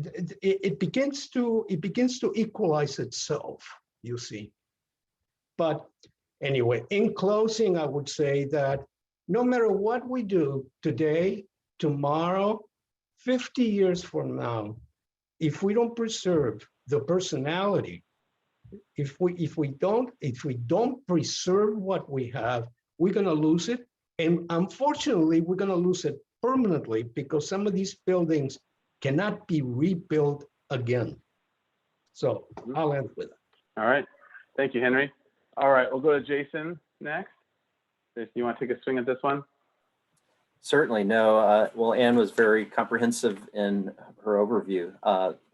it begins to equalize itself, you see. But anyway, in closing, I would say that no matter what we do today, tomorrow, 50 years from now, if we don't preserve the personality, if we don't preserve what we have, we're going to lose it. And unfortunately, we're going to lose it permanently because some of these buildings cannot be rebuilt again. So I'll end with that. All right. Thank you, Henry. All right, we'll go to Jason next. Jason, you want to take a swing at this one? Certainly, no. Well, Anne was very comprehensive in her overview,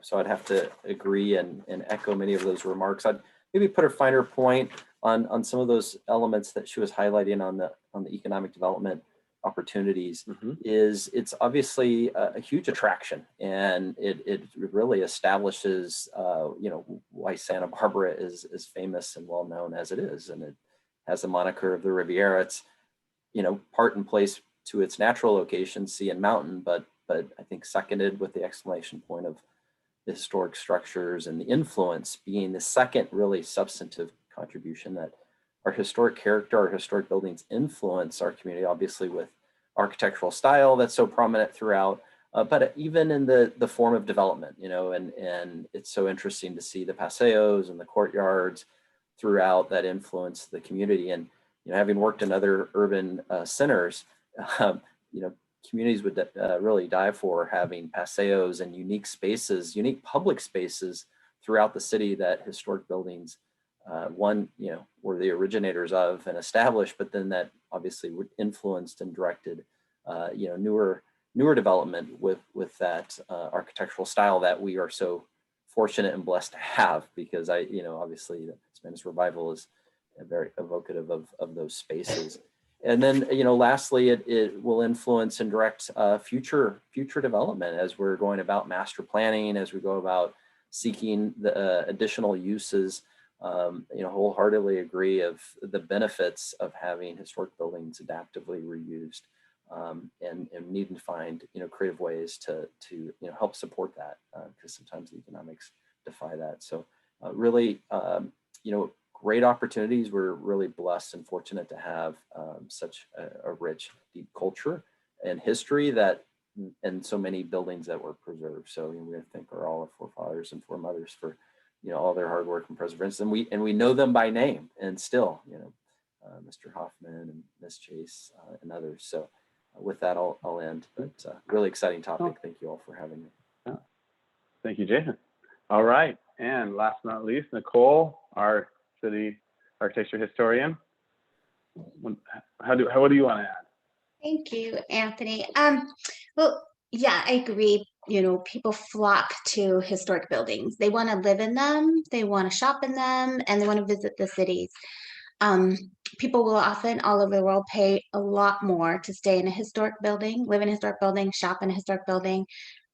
so I'd have to agree and echo many of those remarks. I'd maybe put a finer point on some of those elements that she was highlighting on the economic development opportunities. Is it's obviously a huge attraction, and it really establishes why Santa Barbara is as famous and well known as it is, and it has the moniker of the Riviera. It's part and place to its natural location, sea and mountain, but I think seconded with the exclamation point of the historic structures and the influence being the second really substantive contribution, that our historic character, our historic buildings influence our community, obviously with architectural style that's so prominent throughout, but even in the form of development, and it's so interesting to see the paseos and the courtyards throughout that influence the community. And having worked in other urban centers, communities would really die for having paseos and unique spaces, unique public spaces throughout the city that historic buildings, were the originators of and established, but then that obviously influenced and directed, newer development with that architectural style that we are so fortunate and blessed to have, because obviously the Spanish Revival is very evocative of those spaces. And then, lastly, it will influence and direct future development as we're going about master planning, as we go about seeking the additional uses. Wholeheartedly agree of the benefits of having historic buildings adaptively reused, and needing to find creative ways to help support that, because sometimes the economics defy that. So really, great opportunities. We're really blessed and fortunate to have such a rich, deep culture and history and so many buildings that were preserved. So we thank all our forefathers and foremothers for all their hard work and preservation. And we know them by name, and still, Mr. Hoffman and Ms. Chase and others. So with that, I'll end. But really exciting topic. Thank you all for having me. Yeah. Thank you, Jason. All right, and last but not least, Nicole, our city architecture historian. What do you want to add? Thank you, Anthony. Well, yeah, I agree. People flock to historic buildings. They want to live in them, they want to shop in them, and they want to visit the cities. People will often all over the world pay a lot more to stay in a historic building, live in a historic building, shop in a historic building.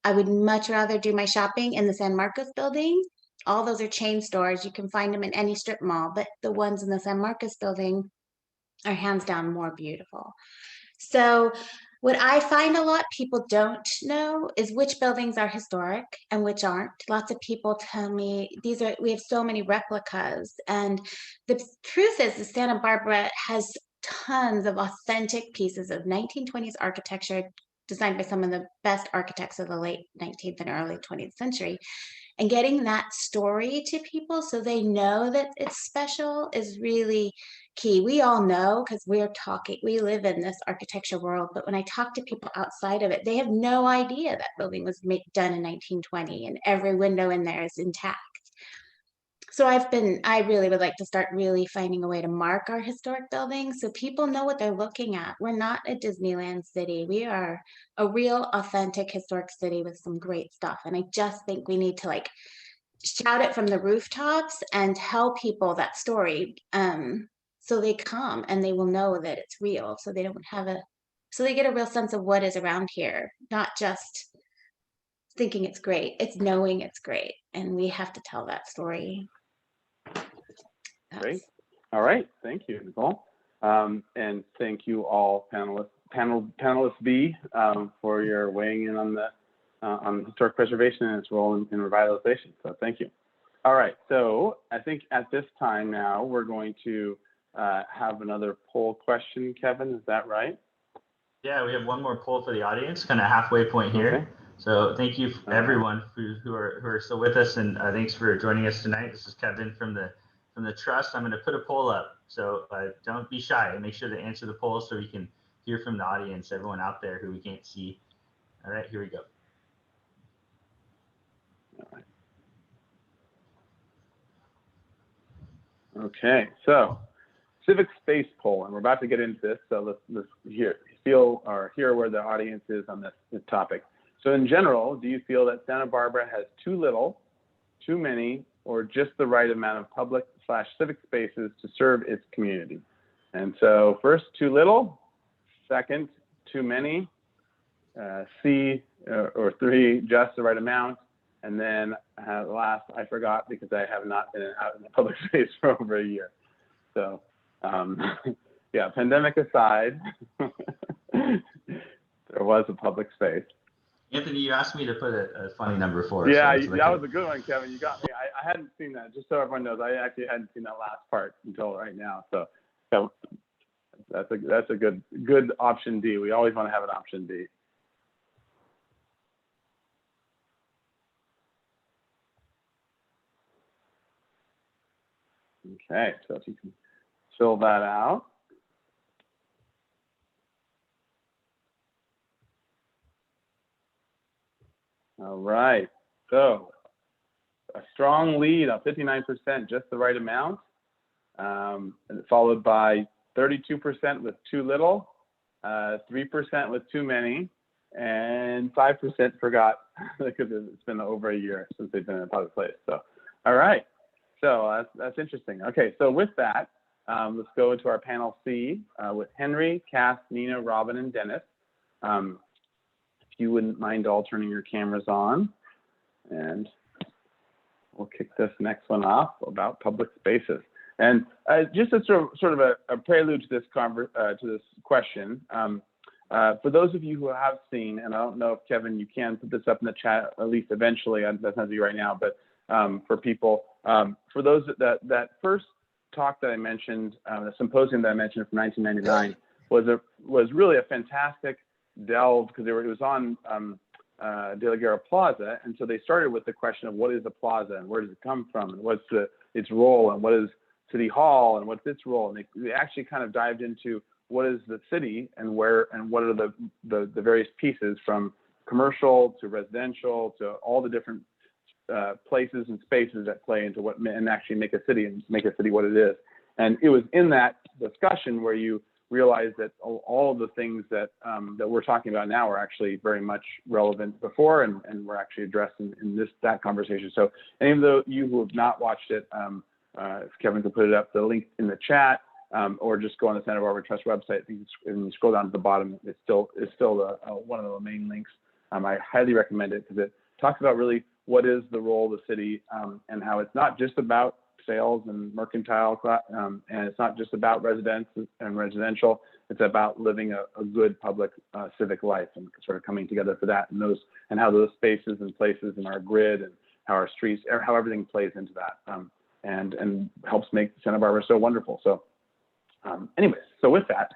I would much rather do my shopping in the San Marcos building. All those are chain stores. You can find them in any strip mall, but the ones in the San Marcos building are hands down more beautiful. So what I find a lot people don't know is which buildings are historic and which aren't. Lots of people tell me we have so many replicas. And the truth is Santa Barbara has tons of authentic pieces of 1920s architecture designed by some of the best architects of the late 19th and early 20th century. And getting that story to people so they know that it's special is really key. We all know because we live in this architecture world, but when I talk to people outside of it, they have no idea that building was done in 1920 and every window in there is intact. So I really would like to start really finding a way to mark our historic buildings so people know what they're looking at. We're not a Disneyland city. We are a real authentic historic city with some great stuff. And I just think we need to shout it from the rooftops and tell people that story. So they come and they will know that it's real. So they get a real sense of what is around here, not just thinking it's great, it's knowing it's great. And we have to tell that story. Great. All right. Thank you, Nicole. And thank you all panelists B for your weighing in on historic preservation and its role in revitalization. So thank you. All right. So I think at this time now we're going to have another poll question. Kevin, is that right? Yeah, we have one more poll for the audience, kind of halfway point here. Okay. So thank you everyone who are still with us, and thanks for joining us tonight. This is Kevin from the Trust. I'm going to put a poll up, so don't be shy and make sure to answer the poll so we can hear from the audience, everyone out there who we can't see. All right, here we go. All right. Okay, so civic space poll, and we're about to get into this, so let's hear where the audience is on this topic. So in general, do you feel that Santa Barbara has too little, too many, or just the right amount of public/civic spaces to serve its community? And so first, too little. Second, too many. C or 3, just the right amount. And then last, I forgot because I have not been out in the public space for over a year. So yeah, pandemic aside, there was a public space. Anthony, you asked me to put a funny number for us. Yeah, that was a good one, Kevin. You got me. I hadn't seen that. Just so everyone knows, I actually hadn't seen that last part until right now. So that's a good option D. We always want to have an option D. Okay, so if you can fill that out. All right, so a strong lead of 59%, just the right amount, and followed by 32% with too little, 3% with too many, and 5% forgot because it's been over a year since they've been in a public place. So, all right. So that's interesting. Okay, so with that, let's go into our panel C with Henry, Cass, Nina, Robin, and Dennis. If you wouldn't mind all turning your cameras on, and we'll kick this next one off about public spaces. And just a sort of a prelude to this question, for those of you who have seen, and I don't know if Kevin, you can put this up in the chat at least eventually. That's not you right now, but for people, for those that first talk that I mentioned, the symposium that I mentioned from 1999 was really a fantastic delve, because it was on De La Guerra Plaza, and so they started with the question of what is a plaza and where does it come from and what's its role and what is City Hall and what's its role, and they actually kind of dived into what is the city and where and what are the various pieces, from commercial to residential to all the different places and spaces that play into what and actually make a city what it is. And it was in that discussion where you realize that all of the things that that we're talking about now are actually very much relevant before, and were actually addressed in that conversation. So any of you who have not watched it, if Kevin could put it up, the link in the chat, or just go on the Santa Barbara Trust website. And you scroll down to the bottom, it's still one of the main links. I highly recommend it, because it talks about really what is the role of the city, and how it's not just about sales and mercantile, and it's not just about residents and residential. It's about living a good public civic life, and sort of coming together for that, and how those spaces and places in our grid and how our streets, how everything plays into that, and helps make Santa Barbara so wonderful. So anyways, so with that,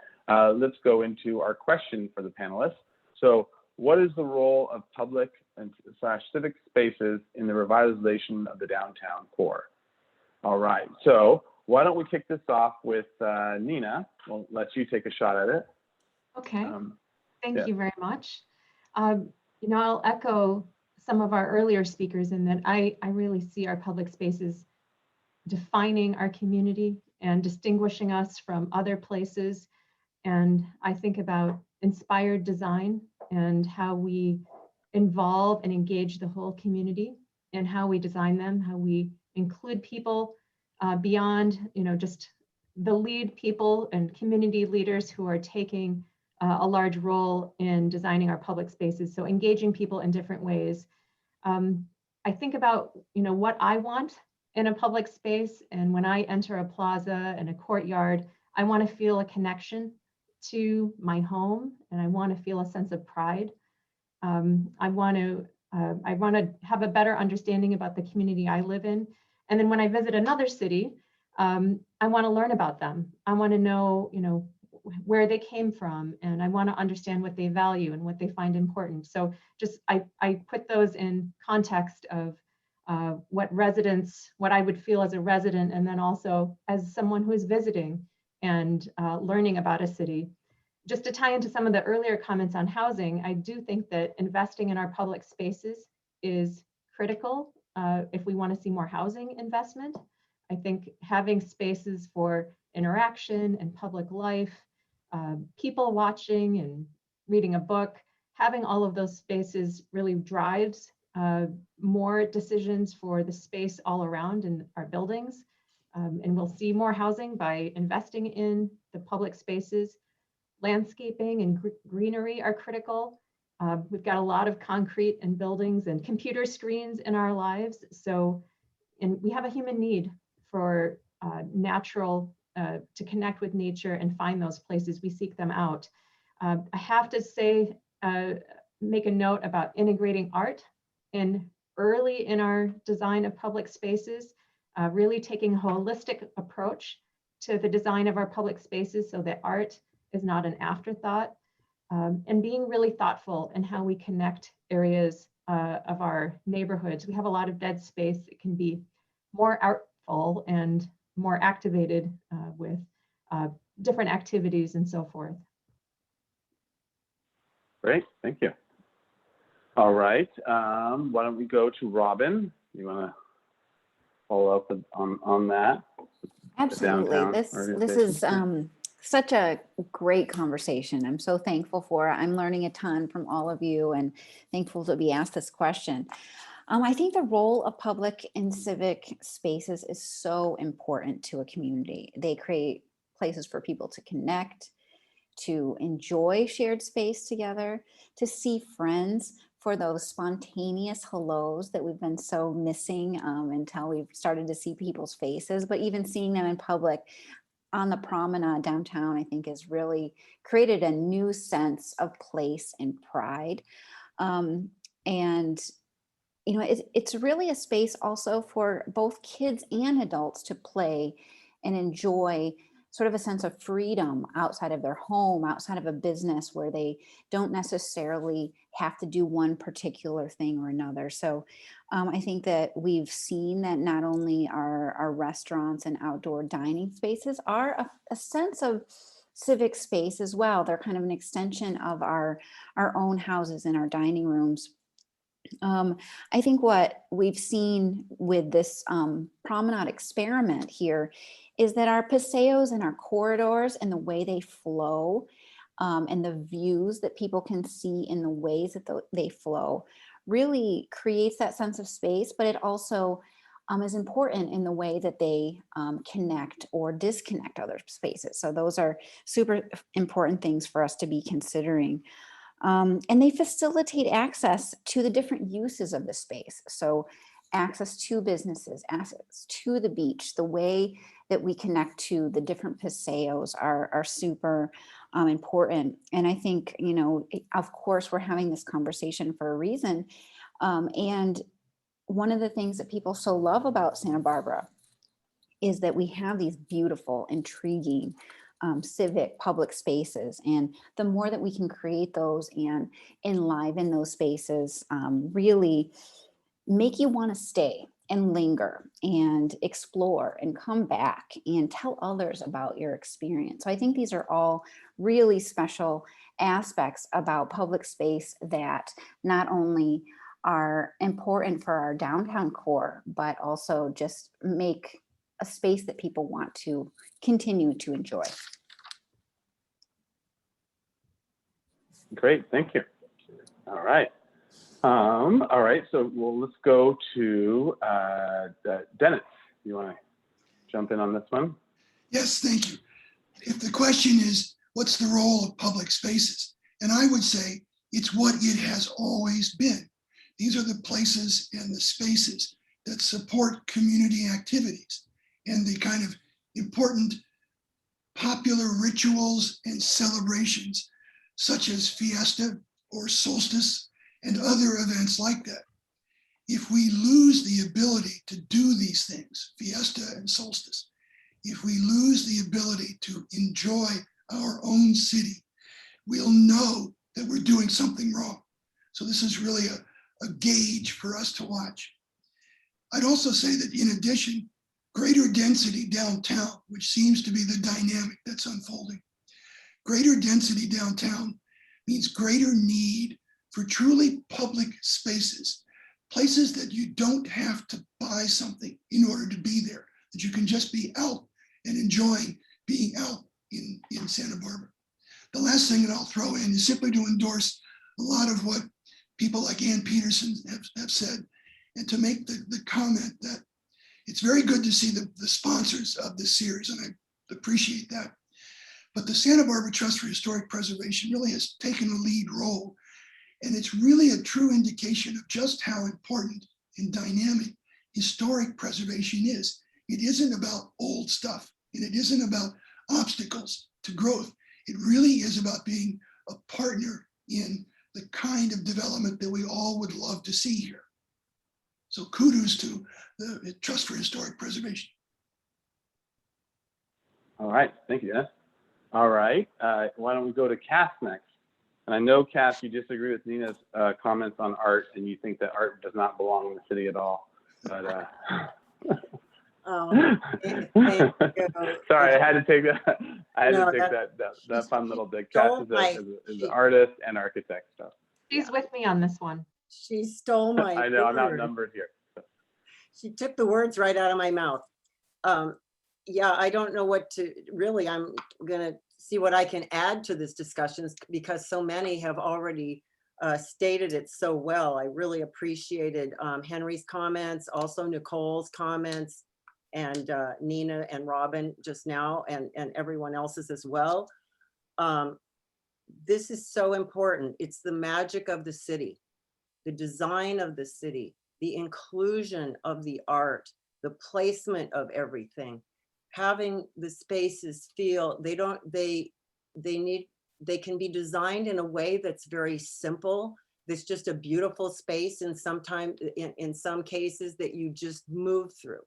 let's go into our question for the panelists. So what is the role of public and / civic spaces in the revitalization of the downtown core? All right, so why don't we kick this off with Nina? We'll let you take a shot at it. Okay, thank you very much. You know, I'll echo some of our earlier speakers in that I really see our public spaces defining our community and distinguishing us from other places. And I think about inspired design and how we involve and engage the whole community, and how we design them, how we include people beyond, you know, just the lead people and community leaders who are taking a large role in designing our public spaces. So engaging people in different ways. I think about, you know, what I want in a public space, and when I enter a plaza and a courtyard, I want to feel a connection to my home, and I want to feel a sense of pride. I want to have a better understanding about the community I live in. And then when I visit another city, I want to learn about them. I want to know, you know, where they came from, and I want to understand what they value and what they find important. So just I put those in context of what I would feel as a resident, and then also as someone who is visiting and learning about a city. Just to tie into some of the earlier comments on housing, I do think that investing in our public spaces is critical if we want to see more housing investment. I think having spaces for interaction and public life, people watching and reading a book, having all of those spaces really drives more decisions for the space all around in our buildings. And we'll see more housing by investing in the public spaces. Landscaping and greenery are critical. We've got a lot of concrete and buildings and computer screens in our lives. So, and we have a human need for natural, to connect with nature and find those places. We seek them out. I have to say, make a note about integrating art early in our design of public spaces, really taking a holistic approach to the design of our public spaces so that art is not an afterthought, and being really thoughtful in how we connect areas of our neighborhoods. We have a lot of dead space that can be more artful and more activated with different activities and so forth. Great, thank you. All right, why don't we go to Robin? You want to follow up on that? Absolutely. This is such a great conversation. I'm so thankful for it. I'm learning a ton from all of you and thankful to be asked this question. I think the role of public and civic spaces is so important to a community. They create places for people to connect, to enjoy shared space together, to see friends, for those spontaneous hellos that we've been so missing until we've started to see people's faces, but even seeing them in public on the promenade downtown, I think has really created a new sense of place and pride. And you know, it's really a space also for both kids and adults to play and enjoy sort of a sense of freedom outside of their home, outside of a business where they don't necessarily have to do one particular thing or another. So I think that we've seen that not only our restaurants and outdoor dining spaces are a sense of civic space as well. They're kind of an extension of our own houses and our dining rooms. I think what we've seen with this promenade experiment here is that our paseos and our corridors and the way they flow and the views that people can see in the ways that they flow really creates that sense of space, but it also is important in the way that they connect or disconnect other spaces. So those are super important things for us to be considering. And they facilitate access to the different uses of the space. So access to businesses, access to the beach, the way that we connect to the different paseos are super important. And I think, you know, of course, we're having this conversation for a reason. And one of the things that people so love about Santa Barbara is that we have these beautiful, intriguing, civic public spaces. And the more that we can create those and enliven those spaces, really make you want to stay and linger and explore and come back and tell others about your experience. So I think these are all really special aspects about public space that not only are important for our downtown core, but also just make a space that people want to continue to enjoy. Great, thank you. All right. So let's go to Dennis. You want to jump in on this one? Yes, thank you. If the question is, what's the role of public spaces? And I would say it's what it has always been. These are the places and the spaces that support community activities and the kind of important popular rituals and celebrations such as Fiesta or Solstice and other events like that. If we lose the ability to do these things, Fiesta and Solstice, if we lose the ability to enjoy our own city, we'll know that we're doing something wrong. So this is really a gauge for us to watch. I'd also say that in addition, greater density downtown, which seems to be the dynamic that's unfolding, greater density downtown means greater need for truly public spaces, places that you don't have to buy something in order to be there, that you can just be out and enjoying being out in Santa Barbara. The last thing that I'll throw in is simply to endorse a lot of what people like Ann Peterson have said, and to make the comment that it's very good to see the sponsors of this series, and I appreciate that. But the Santa Barbara Trust for Historic Preservation really has taken a lead role. And it's really a true indication of just how important and dynamic historic preservation is. It isn't about old stuff, and it isn't about obstacles to growth. It really is about being a partner in the kind of development that we all would love to see here. So kudos to the Trust for Historic Preservation. All right, thank you, Dennis. All right, why don't we go to Cass next? And I know, Cass, you disagree with Nina's comments on art, and you think that art does not belong in the city at all. But sorry, I had to take that. I had to take that fun little dig. Cass is an artist and architect. So she's with me on this one. She stole my. I know, I'm outnumbered here. She took the words right out of my mouth. Yeah, I don't know what to really. I'm gonna see what I can add to this discussion because so many have already stated it so well. I really appreciated Henry's comments, also Nicole's comments, and Nina and Robin just now, and everyone else's as well. This is so important. It's the magic of the city, the design of the city, the inclusion of the art, the placement of everything, having the spaces feel, they can be designed in a way that's very simple. There's just a beautiful space, and sometimes in some cases that you just move through.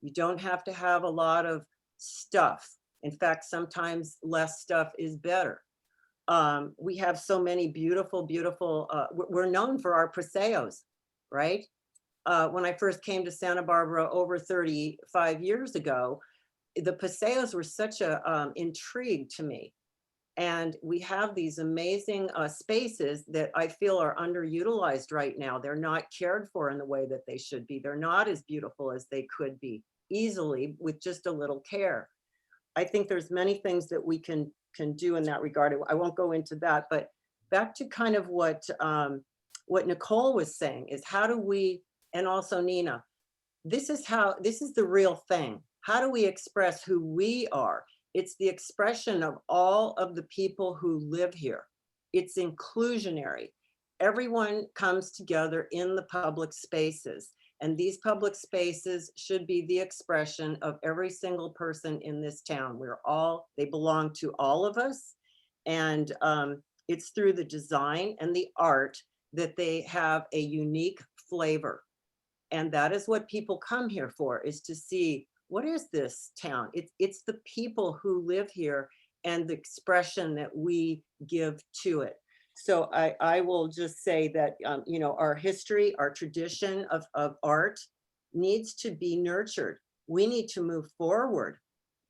You don't have to have a lot of stuff. In fact, sometimes less stuff is better. We have so many beautiful, we're known for our paseos, right? When I first came to Santa Barbara over 35 years ago, the paseos were such a intrigue to me. And we have these amazing spaces that I feel are underutilized right now. They're not cared for in the way that they should be. They're not as beautiful as they could be easily with just a little care. I think there's many things that we can do in that regard. I won't go into that, but back to kind of what Nicole was saying is how do we, and also Nina, this is the real thing. How do we express who we are? It's the expression of all of the people who live here. It's inclusionary. Everyone comes together in the public spaces, and these public spaces should be the expression of every single person in this town. They belong to all of us, and it's through the design and the art that they have a unique flavor. And that is what people come here for, is to see, what is this town? It's the people who live here and the expression that we give to it. So I will just say that, our history, our tradition of art needs to be nurtured. We need to move forward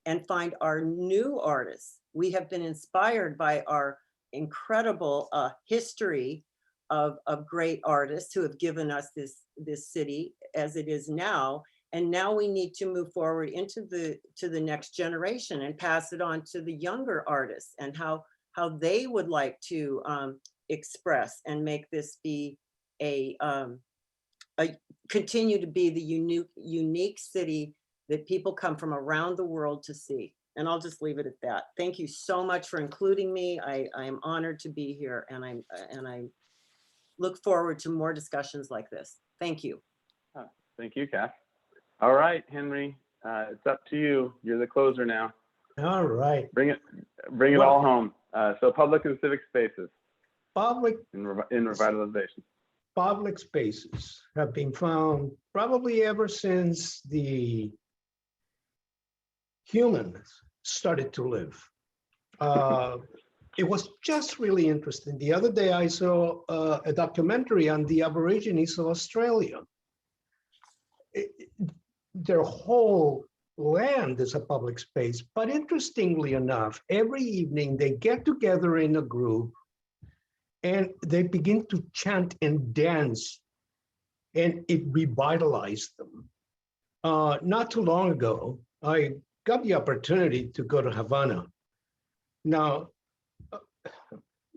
and find our new artists. We have been inspired by our incredible history of great artists who have given us this city as it is now. And now we need to move forward into the next generation and pass it on to the younger artists, and how they would like to express and make this be continue to be the unique city that people come from around the world to see. And I'll just leave it at that. Thank you so much for including me. I am honored to be here, and I look forward to more discussions like this. Thank you. Thank you, Kath. All right, Henry, it's up to you. You're the closer now. All right. Bring it all home. So public and civic spaces. Public in revitalization. Public spaces have been found probably ever since the humans started to live. It was just really interesting. The other day I saw a documentary on the Aborigines of Australia. Their whole land is a public space, but interestingly enough, every evening they get together in a group and they begin to chant and dance, and it revitalized them. Not too long ago, I got the opportunity to go to Havana. Now,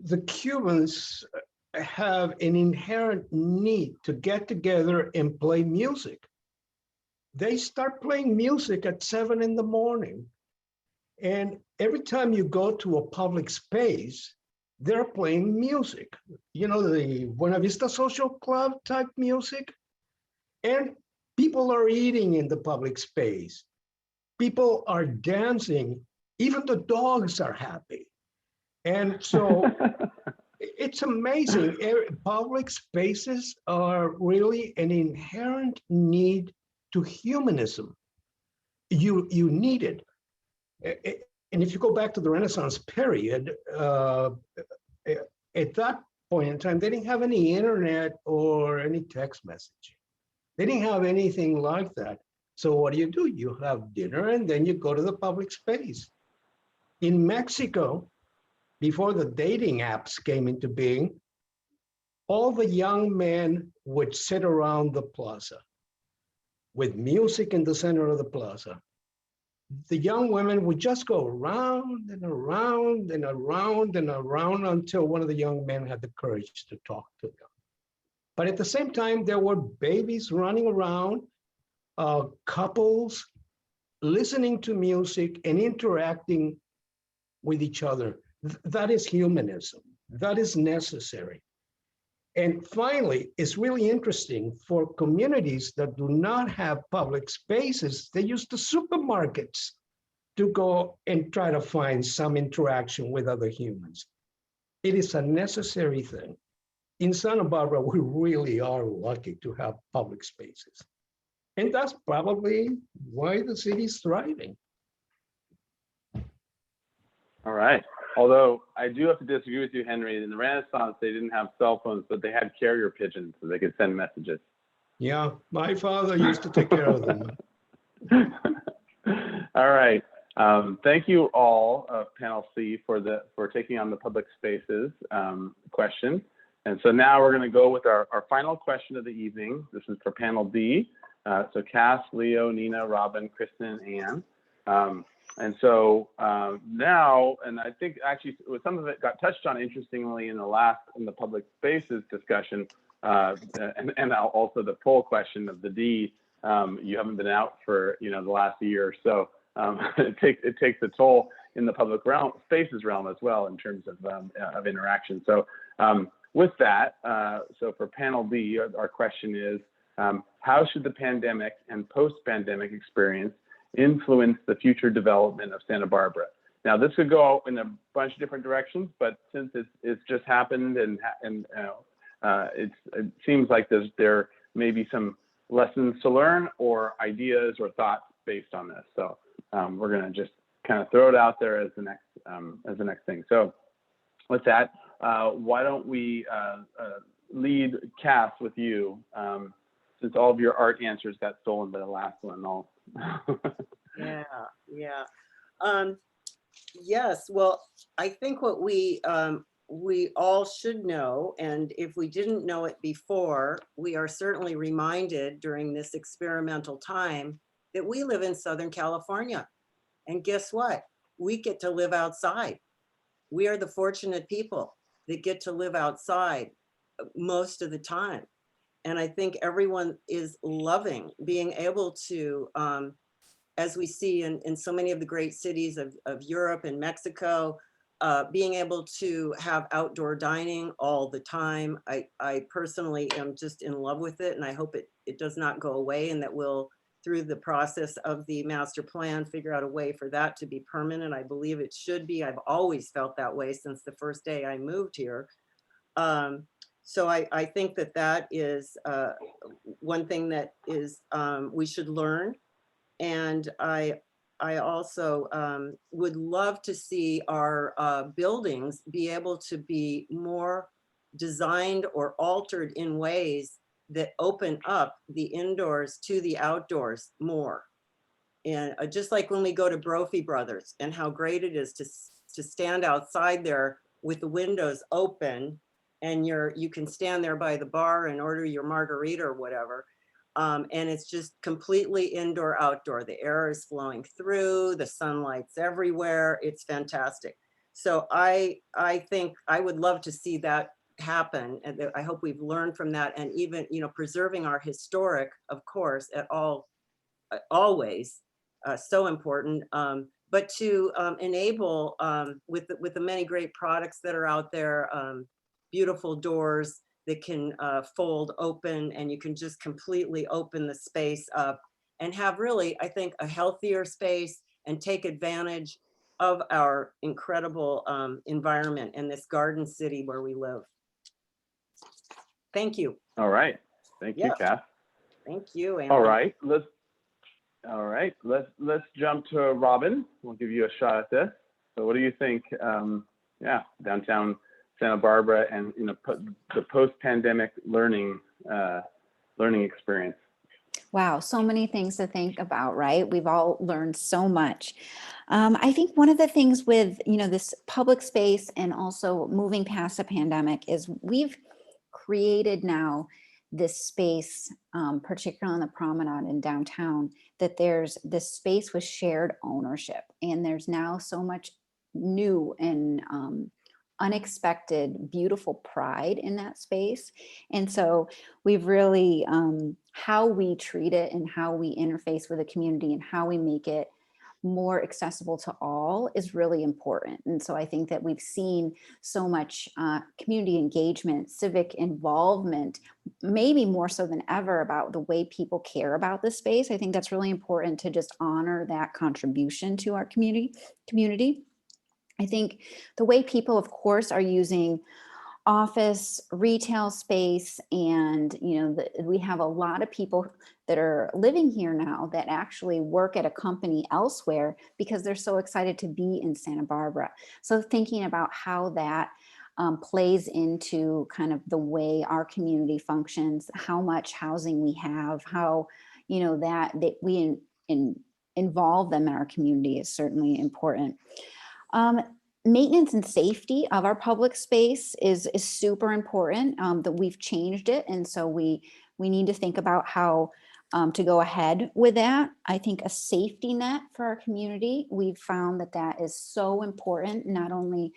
the Cubans have an inherent need to get together and play music. They start playing music at 7 in the morning. And every time you go to a public space, they're playing music. You know, the Buena Vista Social Club type music. And people are eating in the public space. People are dancing. Even the dogs are happy. And so it's amazing. Public spaces are really an inherent need to humanism. You need it. And if you go back to the Renaissance period, at that point in time, they didn't have any internet or any text messaging. They didn't have anything like that. So what do? You have dinner and then you go to the public space. In Mexico, before the dating apps came into being, all the young men would sit around the plaza with music in the center of the plaza, the young women would just go around and around and around and around until one of the young men had the courage to talk to them. But at the same time, there were babies running around, couples listening to music and interacting with each other. That is humanism. That is necessary. And finally, it's really interesting for communities that do not have public spaces, they use the supermarkets to go and try to find some interaction with other humans. It is a necessary thing. In Santa Barbara, we really are lucky to have public spaces. And that's probably why the city's thriving. All right. Although I do have to disagree with you, Henry. In the Renaissance, they didn't have cell phones, but they had carrier pigeons so they could send messages. Yeah, my father used to take care of them. All right. Thank you all of panel C for taking on the public spaces question. And so now we're going to go with our final question of the evening. This is for panel D. So Cass, Leo, Nina, Robin, Kristen, and Ann. And so now, and I think actually some of it got touched on interestingly in the public spaces discussion, and also the poll question of the D. You haven't been out for the last year or so. It takes a toll in the public spaces realm as well in terms of interaction. So with that, so for panel B, our question is, how should the pandemic and post-pandemic experience influence the future development of Santa Barbara? Now, this could go in a bunch of different directions, but since it's just happened and it seems like there may be some lessons to learn or ideas or thoughts based on this. So we're going to just kind of throw it out there as the next thing. So with that, why don't we lead Cass with you, since all of your art answers got stolen by the last one. Yeah. Yes, well, I think what we all should know, and if we didn't know it before, we are certainly reminded during this experimental time that we live in Southern California. And guess what? We get to live outside. We are the fortunate people that get to live outside most of the time. And I think everyone is loving being able to, as we see in so many of the great cities of Europe and Mexico, being able to have outdoor dining all the time. I personally am just in love with it, and I hope it does not go away, and that we'll, through the process of the master plan, figure out a way for that to be permanent. I believe it should be. I've always felt that way since the first day I moved here. So I think that is one thing that is we should learn. And I also would love to see our buildings be able to be more designed or altered in ways that open up the indoors to the outdoors more. And just like when we go to Brophy Brothers, and how great it is to stand outside there with the windows open, and you can stand there by the bar and order your margarita or whatever. And it's just completely indoor, outdoor. The air is flowing through, the sunlight's everywhere. It's fantastic. So I think I would love to see that happen. And I hope we've learned from that, and even, preserving our historic, of course, always so important. But to enable with the many great products that are out there, beautiful doors that can fold open, and you can just completely open the space up and have really, I think, a healthier space and take advantage of our incredible environment in this garden city where we live. Thank you. All right. Thank you, Cass. Thank you, Andy. All right. Let's jump to Robin. We'll give you a shot at this. So what do you think? Downtown Santa Barbara and the post-pandemic learning experience. Wow, so many things to think about, right? We've all learned so much. I think one of the things with this public space and also moving past the pandemic is we've created now this space, particularly on the promenade in downtown, that there's this space with shared ownership, and there's now so much new and unexpected, beautiful pride in that space. And so we've really, how we treat it and how we interface with the community and how we make it more accessible to all is really important. And so I think that we've seen so much community engagement, civic involvement, maybe more so than ever, about the way people care about this space. I think that's really important to just honor that contribution to our community. I think the way people, of course, are using office, retail space, and we have a lot of people that are living here now that actually work at a company elsewhere because they're so excited to be in Santa Barbara. So thinking about how that plays into kind of the way our community functions, how much housing we have, how that we involve them in our community is certainly important. Maintenance and safety of our public space is super important, that we've changed it. And so we need to think about how to go ahead with that. I think a safety net for our community, we've found that is so important, not only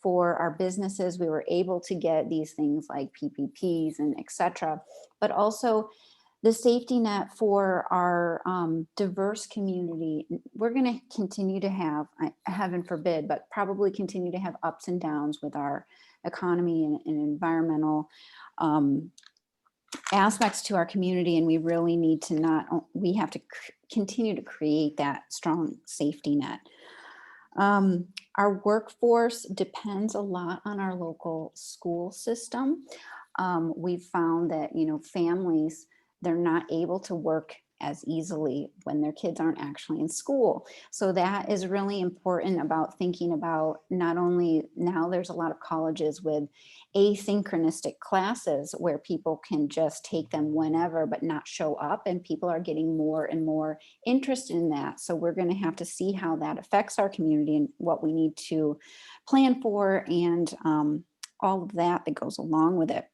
for our businesses, we were able to get these things like PPPs and et cetera, but also the safety net for our diverse community. We're going to continue to have, heaven forbid, but probably continue to have ups and downs with our economy and environmental aspects to our community. And we really need to we have to continue to create that strong safety net. Our workforce depends a lot on our local school system. We've found that, families, they're not able to work as easily when their kids aren't actually in school. So that is really important about thinking about not only now there's a lot of colleges with asynchronistic classes where people can just take them whenever but not show up, and people are getting more and more interested in that. So we're going to have to see how that affects our community and what we need to plan for, and all of that goes along with it.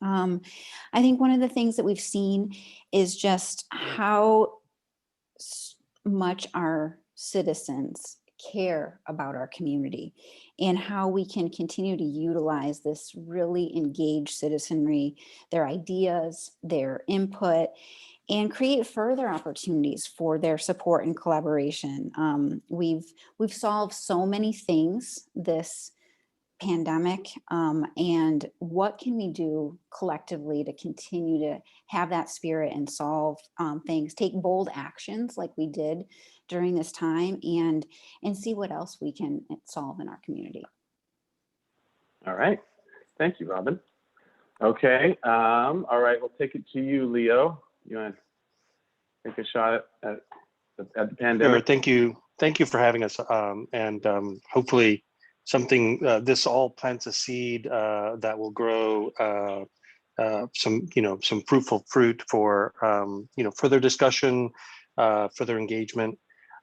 I think one of the things that we've seen is just how much our citizens care about our community and how we can continue to utilize this really engaged citizenry, their ideas, their input, and create further opportunities for their support and collaboration. We've solved so many things this pandemic, and what can we do collectively to continue to have that spirit and solve things, take bold actions like we did during this time, and see what else we can solve in our community. All right, thank you, Robin. Okay, all right, we'll take it to you, Leo. You want to take a shot at the pandemic? Sure, thank you for having us, and hopefully something, this all plants a seed that will grow some fruitful fruit for further discussion, further engagement.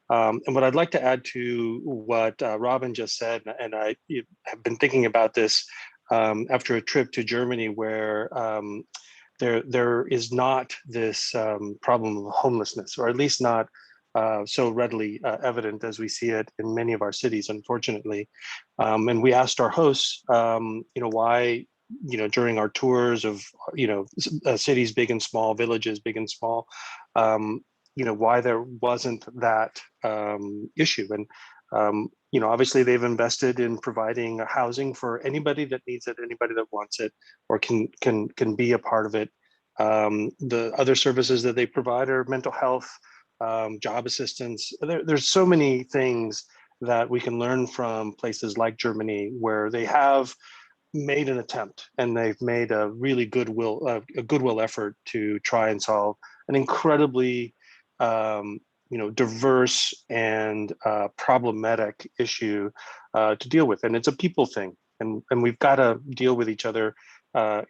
And what I'd like to add to what Robin just said, and I have been thinking about this after a trip to Germany, where there is not this problem of homelessness, or at least not so readily evident as we see it in many of our cities, unfortunately. And we asked our hosts, why, during our tours of, cities big and small, villages big and small, why there wasn't that issue. And, obviously they've invested in providing housing for anybody that needs it, anybody that wants it, or can be a part of it. The other services that they provide are mental health, job assistance. There's so many things that we can learn from places like Germany, where they have made an attempt and they've made a really goodwill effort to try and solve an incredibly diverse and problematic issue to deal with. And it's a people thing, and we've got to deal with each other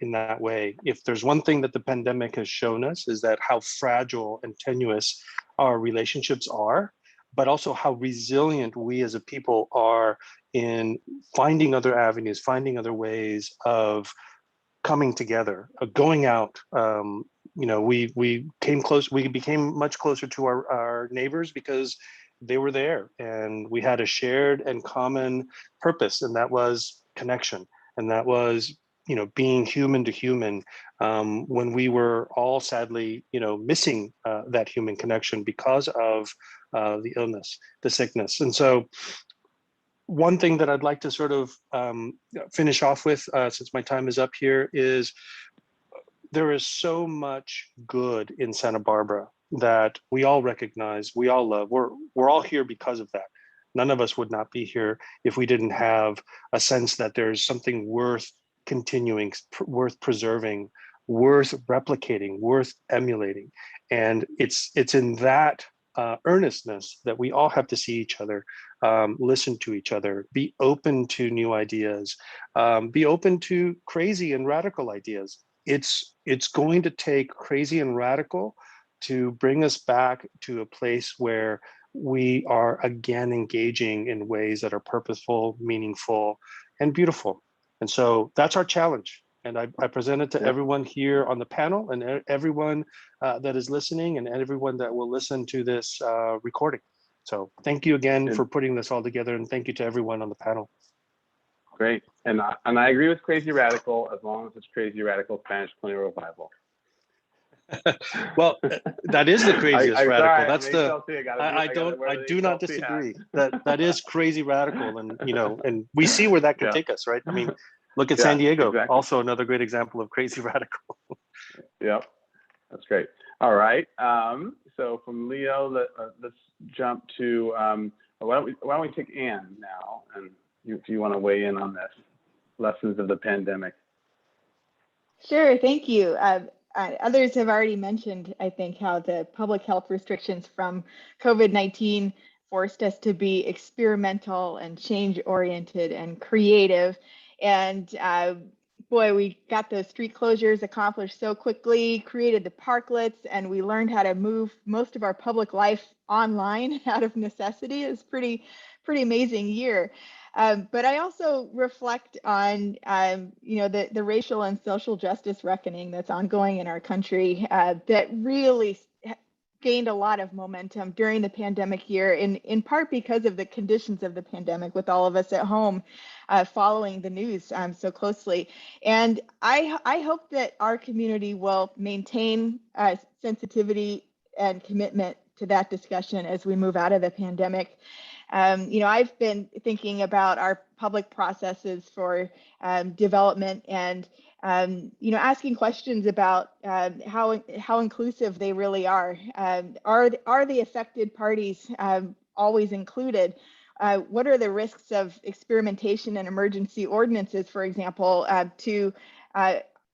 in that way. If there's one thing that the pandemic has shown us, is that how fragile and tenuous our relationships are, but also how resilient we as a people are in finding other avenues, finding other ways of coming together, going out. We came close. We became much closer to our neighbors because they were there, and we had a shared and common purpose, and that was connection, and that was being human to human, when we were all sadly missing that human connection because of the illness, the sickness. And so one thing that I'd like to sort of finish off with, since my time is up here, is there is so much good in Santa Barbara that we all recognize, we all love. We're all here because of that. None of us would not be here if we didn't have a sense that there's something worth continuing, worth preserving, worth replicating, worth emulating. And it's in that earnestness that we all have to see each other, listen to each other, be open to new ideas, be open to crazy and radical ideas. It's going to take crazy and radical to bring us back to a place where we are again engaging in ways that are purposeful, meaningful, and beautiful. And so that's our challenge. And I present it to everyone here on the panel, and everyone that is listening, and everyone that will listen to this recording. So thank you again for putting this all together, and thank you to everyone on the panel. Great. And I agree with Crazy Radical, as long as it's Crazy Radical Spanish Colonial Revival. Well, that is the craziest radical. Sorry, that's the I do not disagree. That is crazy radical, and and we see where that can take us, right? I mean, look at San Diego, exactly. Also another great example of crazy radical. Yep, that's great. All right. So from Leo, let's jump to why don't we take Anne now, and if you want to weigh in on this, lessons of the pandemic. Sure, thank you. Others have already mentioned, I think, how the public health restrictions from COVID-19 forced us to be experimental and change-oriented and creative. And boy, we got those street closures accomplished so quickly, created the parklets, and we learned how to move most of our public life online out of necessity. It was pretty amazing year. But I also reflect on, the racial and social justice reckoning that's ongoing in our country that really gained a lot of momentum during the pandemic year, in part because of the conditions of the pandemic, with all of us at home following the news so closely. And I hope that our community will maintain sensitivity and commitment to that discussion as we move out of the pandemic. I've been thinking about our public processes for development, and asking questions about how inclusive they really are. Are the affected parties always included? What are the risks of experimentation and emergency ordinances, for example, to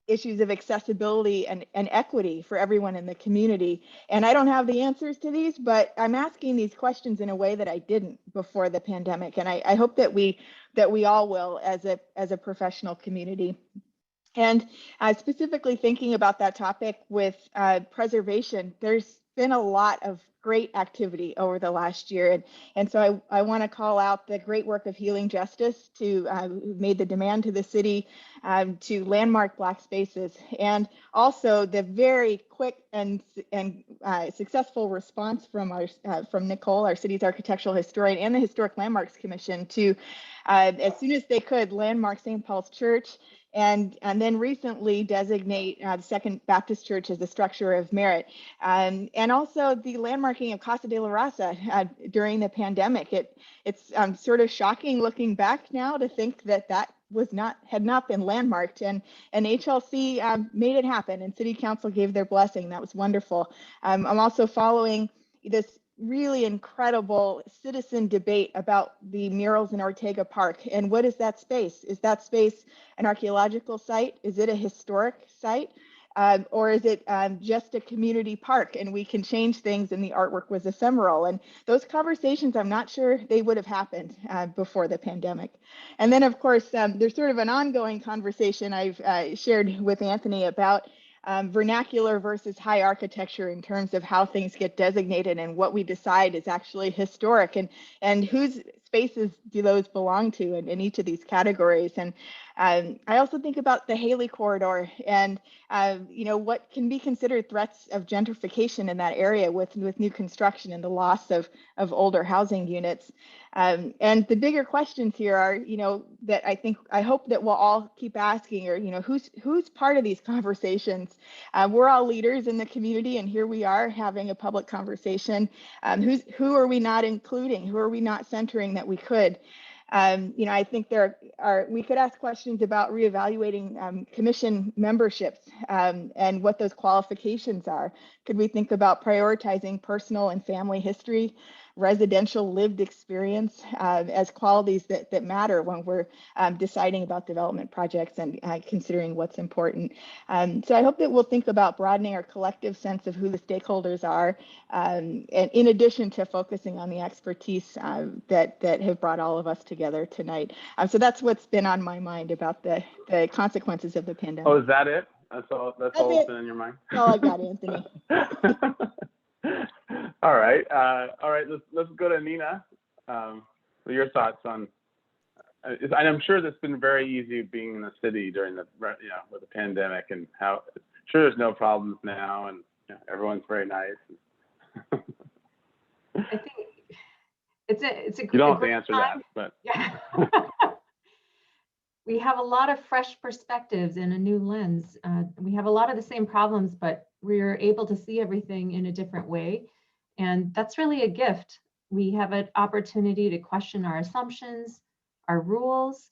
issues of accessibility and equity for everyone in the community? And I don't have the answers to these, but I'm asking these questions in a way that I didn't before the pandemic. And I hope that we all will as a professional community. And specifically thinking about that topic with preservation, there's been a lot of great activity over the last year. And so I want to call out the great work of Healing Justice, who made the demand to the city to landmark Black spaces, and also the very quick and successful response from Nicole, our city's architectural historian, and the Historic Landmarks Commission to, as soon as they could, landmark St. Paul's Church, and then recently designate the Second Baptist Church as a structure of merit, and also the landmarking of Casa de la Raza during the pandemic. It's sort of shocking looking back now to think that had not been landmarked, and HLC made it happen, and City Council gave their blessing. That was wonderful. I'm also following this really incredible citizen debate about the murals in Ortega Park. And what is that space? Is that space an archaeological site? Is it a historic site? Or is it just a community park and we can change things and the artwork was ephemeral? And those conversations, I'm not sure they would have happened before the pandemic. And then, of course, there's sort of an ongoing conversation I've shared with Anthony about vernacular versus high architecture in terms of how things get designated and what we decide is actually historic, and whose spaces do those belong to in each of these categories. And I also think about the Haley corridor and what can be considered threats of gentrification in that area with new construction and the loss of older housing units. And the bigger questions here are, that I hope that we'll all keep asking, or, who's part of these conversations? We're all leaders in the community, and here we are having a public conversation. Who are we not including? Who are we not centering that we could? I think we could ask questions about reevaluating commission memberships and what those qualifications are. Could we think about prioritizing personal and family history, residential lived experience as qualities that matter when we're deciding about development projects and considering what's important. So I hope that we'll think about broadening our collective sense of who the stakeholders are, and in addition to focusing on the expertise that have brought all of us together tonight. So that's what's been on my mind about the consequences of the pandemic. Oh, is that it? That's all that's been in your mind? That's all I got, Anthony. All right. Let's go to Nina. Your thoughts on, and I'm sure that's been very easy being in the city during the, with the pandemic, and how, sure there's no problems now, and everyone's very nice. I think it's a you don't have to answer time. that, but yeah. We have a lot of fresh perspectives and a new lens. We have a lot of the same problems, but we're able to see everything in a different way. And that's really a gift. We have an opportunity to question our assumptions, our rules,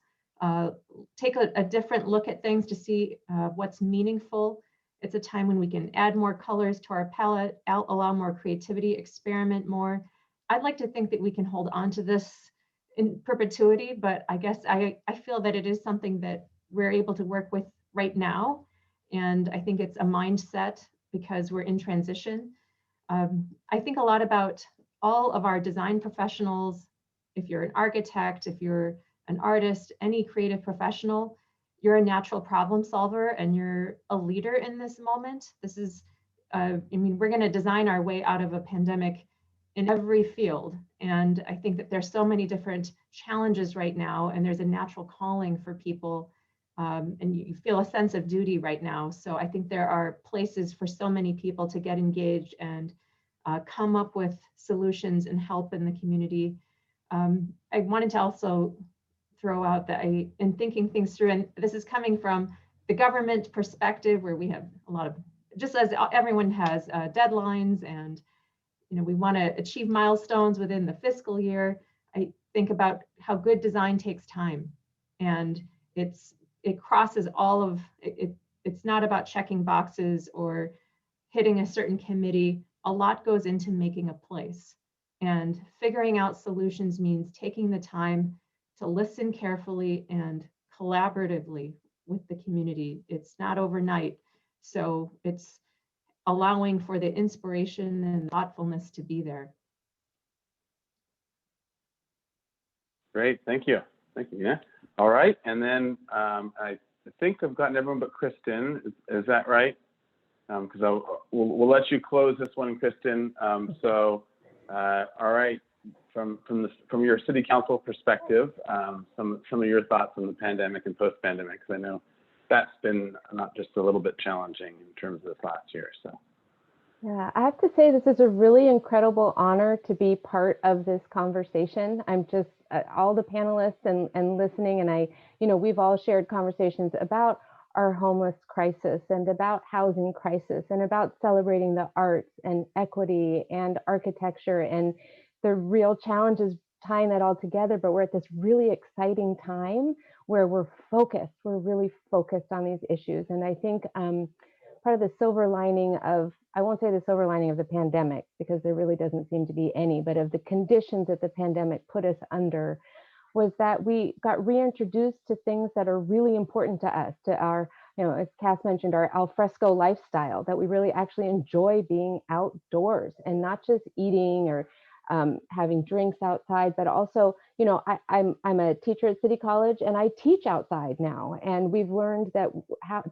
take a different look at things to see what's meaningful. It's a time when we can add more colors to our palette, allow more creativity, experiment more. I'd like to think that we can hold on to this in perpetuity, but I guess I feel that it is something that we're able to work with right now. And I think it's a mindset because we're in transition. I think a lot about all of our design professionals. If you're an architect, if you're an artist, any creative professional, you're a natural problem solver and you're a leader in this moment. This is, we're going to design our way out of a pandemic in every field. And I think that there's so many different challenges right now, and there's a natural calling for people, and you feel a sense of duty right now. So I think there are places for so many people to get engaged and come up with solutions and help in the community. I wanted to also throw out that in thinking things through, and this is coming from the government perspective, where we have a lot of, just as everyone has deadlines, and we want to achieve milestones within the fiscal year. I think about how good design takes time, and it crosses all of it. It's not about checking boxes or hitting a certain committee. A lot goes into making a place, and figuring out solutions means taking the time to listen carefully and collaboratively with the community. It's not overnight, so it's allowing for the inspiration and thoughtfulness to be there. Great, thank you. Thank you, yeah. All right, and then I think I've gotten everyone but Kristen. Is that right? Because we'll let you close this one, Kristen. All right, from your city council perspective, some of your thoughts on the pandemic and post-pandemic, because I know that's been not just a little bit challenging in terms of this last year. So. Yeah, I have to say this is a really incredible honor to be part of this conversation. I'm just all the panelists and listening, and we've all shared conversations about our homeless crisis and about housing crisis and about celebrating the arts and equity and architecture and the real challenges tying that all together. But we're at this really exciting time where we're really focused on these issues. And I think part of the silver lining of, I won't say the silver lining of the pandemic, because there really doesn't seem to be any, but of the conditions that the pandemic put us under, was that we got reintroduced to things that are really important to us, to our, as Cass mentioned, our alfresco lifestyle, that we really actually enjoy being outdoors and not just eating or having drinks outside, but also, I'm a teacher at City College and I teach outside now. And we've learned that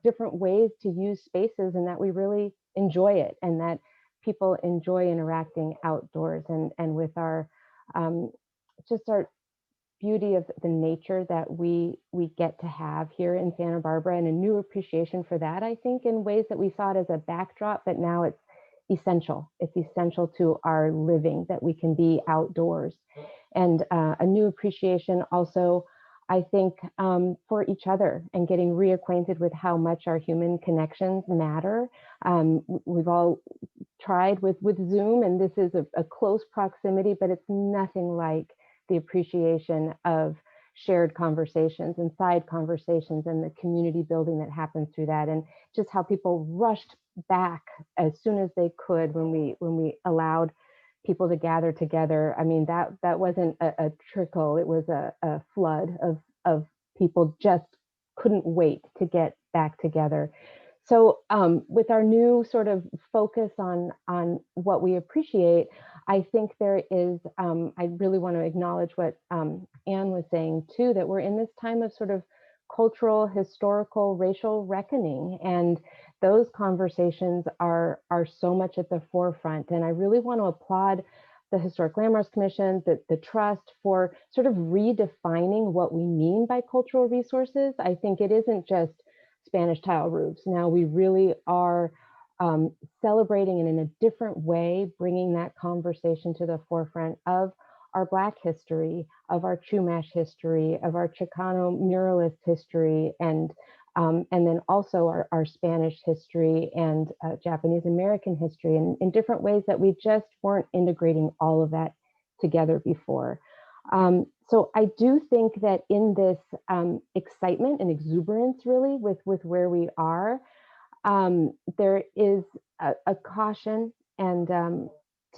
different ways to use spaces and that we really enjoy it, and that people enjoy interacting outdoors and with our, just our beauty of the nature that we get to have here in Santa Barbara, and a new appreciation for that, I think, in ways that we saw it as a backdrop, but now it's essential. It's essential to our living that we can be outdoors. And a new appreciation also, I think, for each other, and getting reacquainted with how much our human connections matter. We've all tried with Zoom, and this is a close proximity, but it's nothing like the appreciation of shared conversations and side conversations and the community building that happens through that, and just how people rushed back as soon as they could when we allowed people to gather together. I mean, that wasn't a trickle, it was a flood of people just couldn't wait to get back together. So with our new sort of focus on what we appreciate, I think there is, I really want to acknowledge what Anne was saying too, that we're in this time of sort of cultural, historical, racial reckoning, and those conversations are so much at the forefront. And I really want to applaud the Historic Landmarks Commission, the Trust, for sort of redefining what we mean by cultural resources. I think it isn't just Spanish tile roofs. Now we really are celebrating and in a different way, bringing that conversation to the forefront of our Black history, of our Chumash history, of our Chicano muralist history, and then also our Spanish history and Japanese American history, and in different ways that we just weren't integrating all of that together before. So I do think that in this excitement and exuberance, really, with where we are, there is a caution and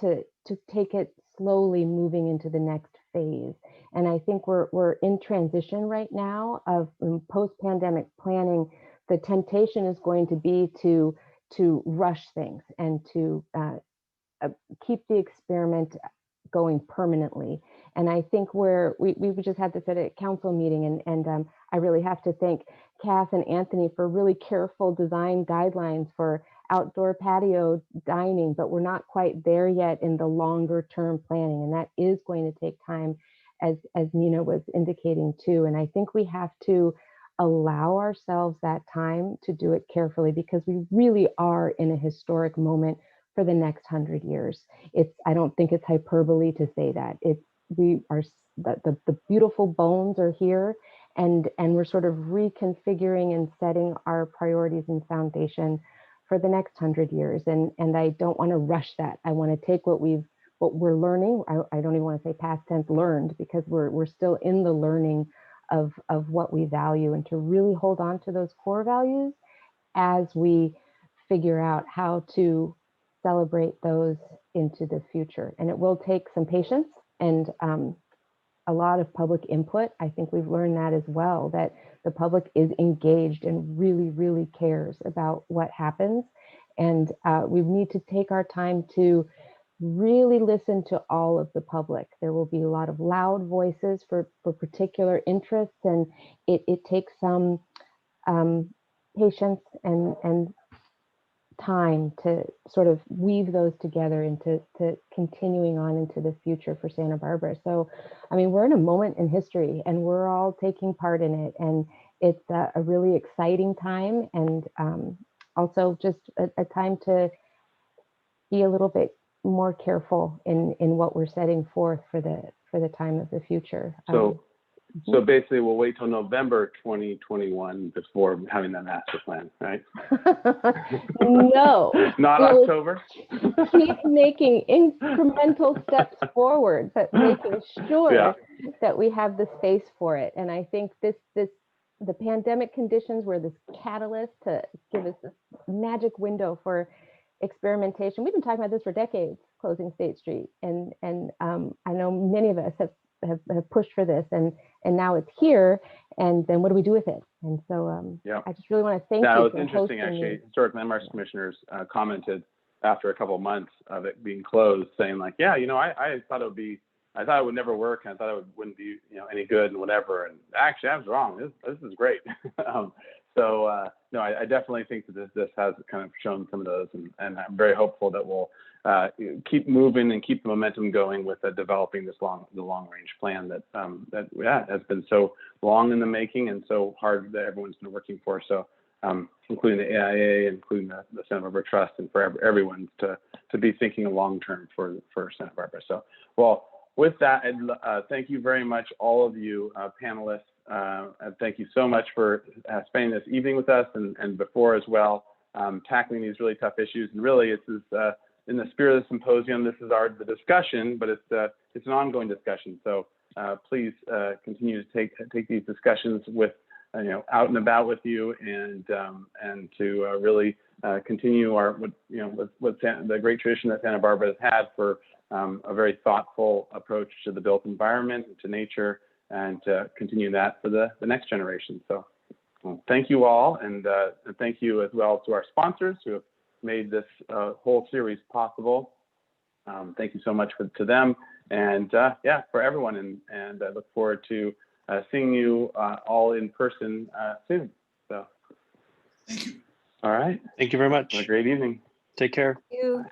to take it slowly, moving into the next phase. And I think we're in transition right now of post-pandemic planning. The temptation is going to be to rush things and to keep the experiment going permanently. And I think we just had this at a council meeting, and I really have to thank Cass and Anthony for really careful design guidelines for outdoor patio dining, but we're not quite there yet in the longer term planning. And that is going to take time, as Nina was indicating too. And I think we have to allow ourselves that time to do it carefully, because we really are in a historic moment for the next 100 years. I don't think it's hyperbole to say that. The beautiful bones are here, and we're sort of reconfiguring and setting our priorities and foundation for the next 100 years. And I don't want to rush that. I want to take what we're learning. I don't even want to say past tense learned, because we're still in the learning of what we value, and to really hold on to those core values as we figure out how to celebrate those into the future. And it will take some patience and a lot of public input. I think we've learned that as well, that the public is engaged and really, really cares about what happens. And we need to take our time to really listen to all of the public. There will be a lot of loud voices for particular interests, and it takes some patience and time to sort of weave those together into continuing on into the future for Santa Barbara. So, I mean, we're in a moment in history, and we're all taking part in it, and it's a really exciting time, and also just a time to be a little bit more careful in what we're setting forth for the time of the future. So basically, we'll wait till November 2021 before having that master plan, right? No. Not we'll October? Keep making incremental steps forward, but making sure that we have the space for it. And I think the pandemic conditions were this catalyst to give us this magic window for experimentation. We've been talking about this for decades, closing State Street. And I know many of us have pushed for this, and now it's here, and then what do we do with it? And so I just really want to thank you. That was interesting, actually. Historic Landmarks Commissioners commented after a couple of months of it being closed, saying like, yeah, I thought it would never work, and I thought it wouldn't be any good and whatever. And actually, I was wrong. This is great. No, no, I definitely think that this has kind of shown some of those, and I'm very hopeful that we'll keep moving and keep the momentum going with developing the long range plan that has been so long in the making and so hard that everyone's been working for. So including the AIA, including the Santa Barbara Trust, and for everyone to be thinking long term for Santa Barbara. So, well, with that, thank you very much, all of you panelists. And thank you so much for spending this evening with us and before as well, tackling these really tough issues. And really, it's in the spirit of the symposium. This is the discussion, but it's an ongoing discussion. So please continue to take these discussions with out and about with you, and to really continue the great tradition that Santa Barbara has had for a very thoughtful approach to the built environment and to nature, and to continue that for the next generation. So thank you all, and thank you as well to our sponsors who have made this whole series possible. Thank you so much to them, and for everyone, and I look forward to seeing you all in person soon. So thank you. All right. Thank you very much. Have a great evening. Take care. Thank you.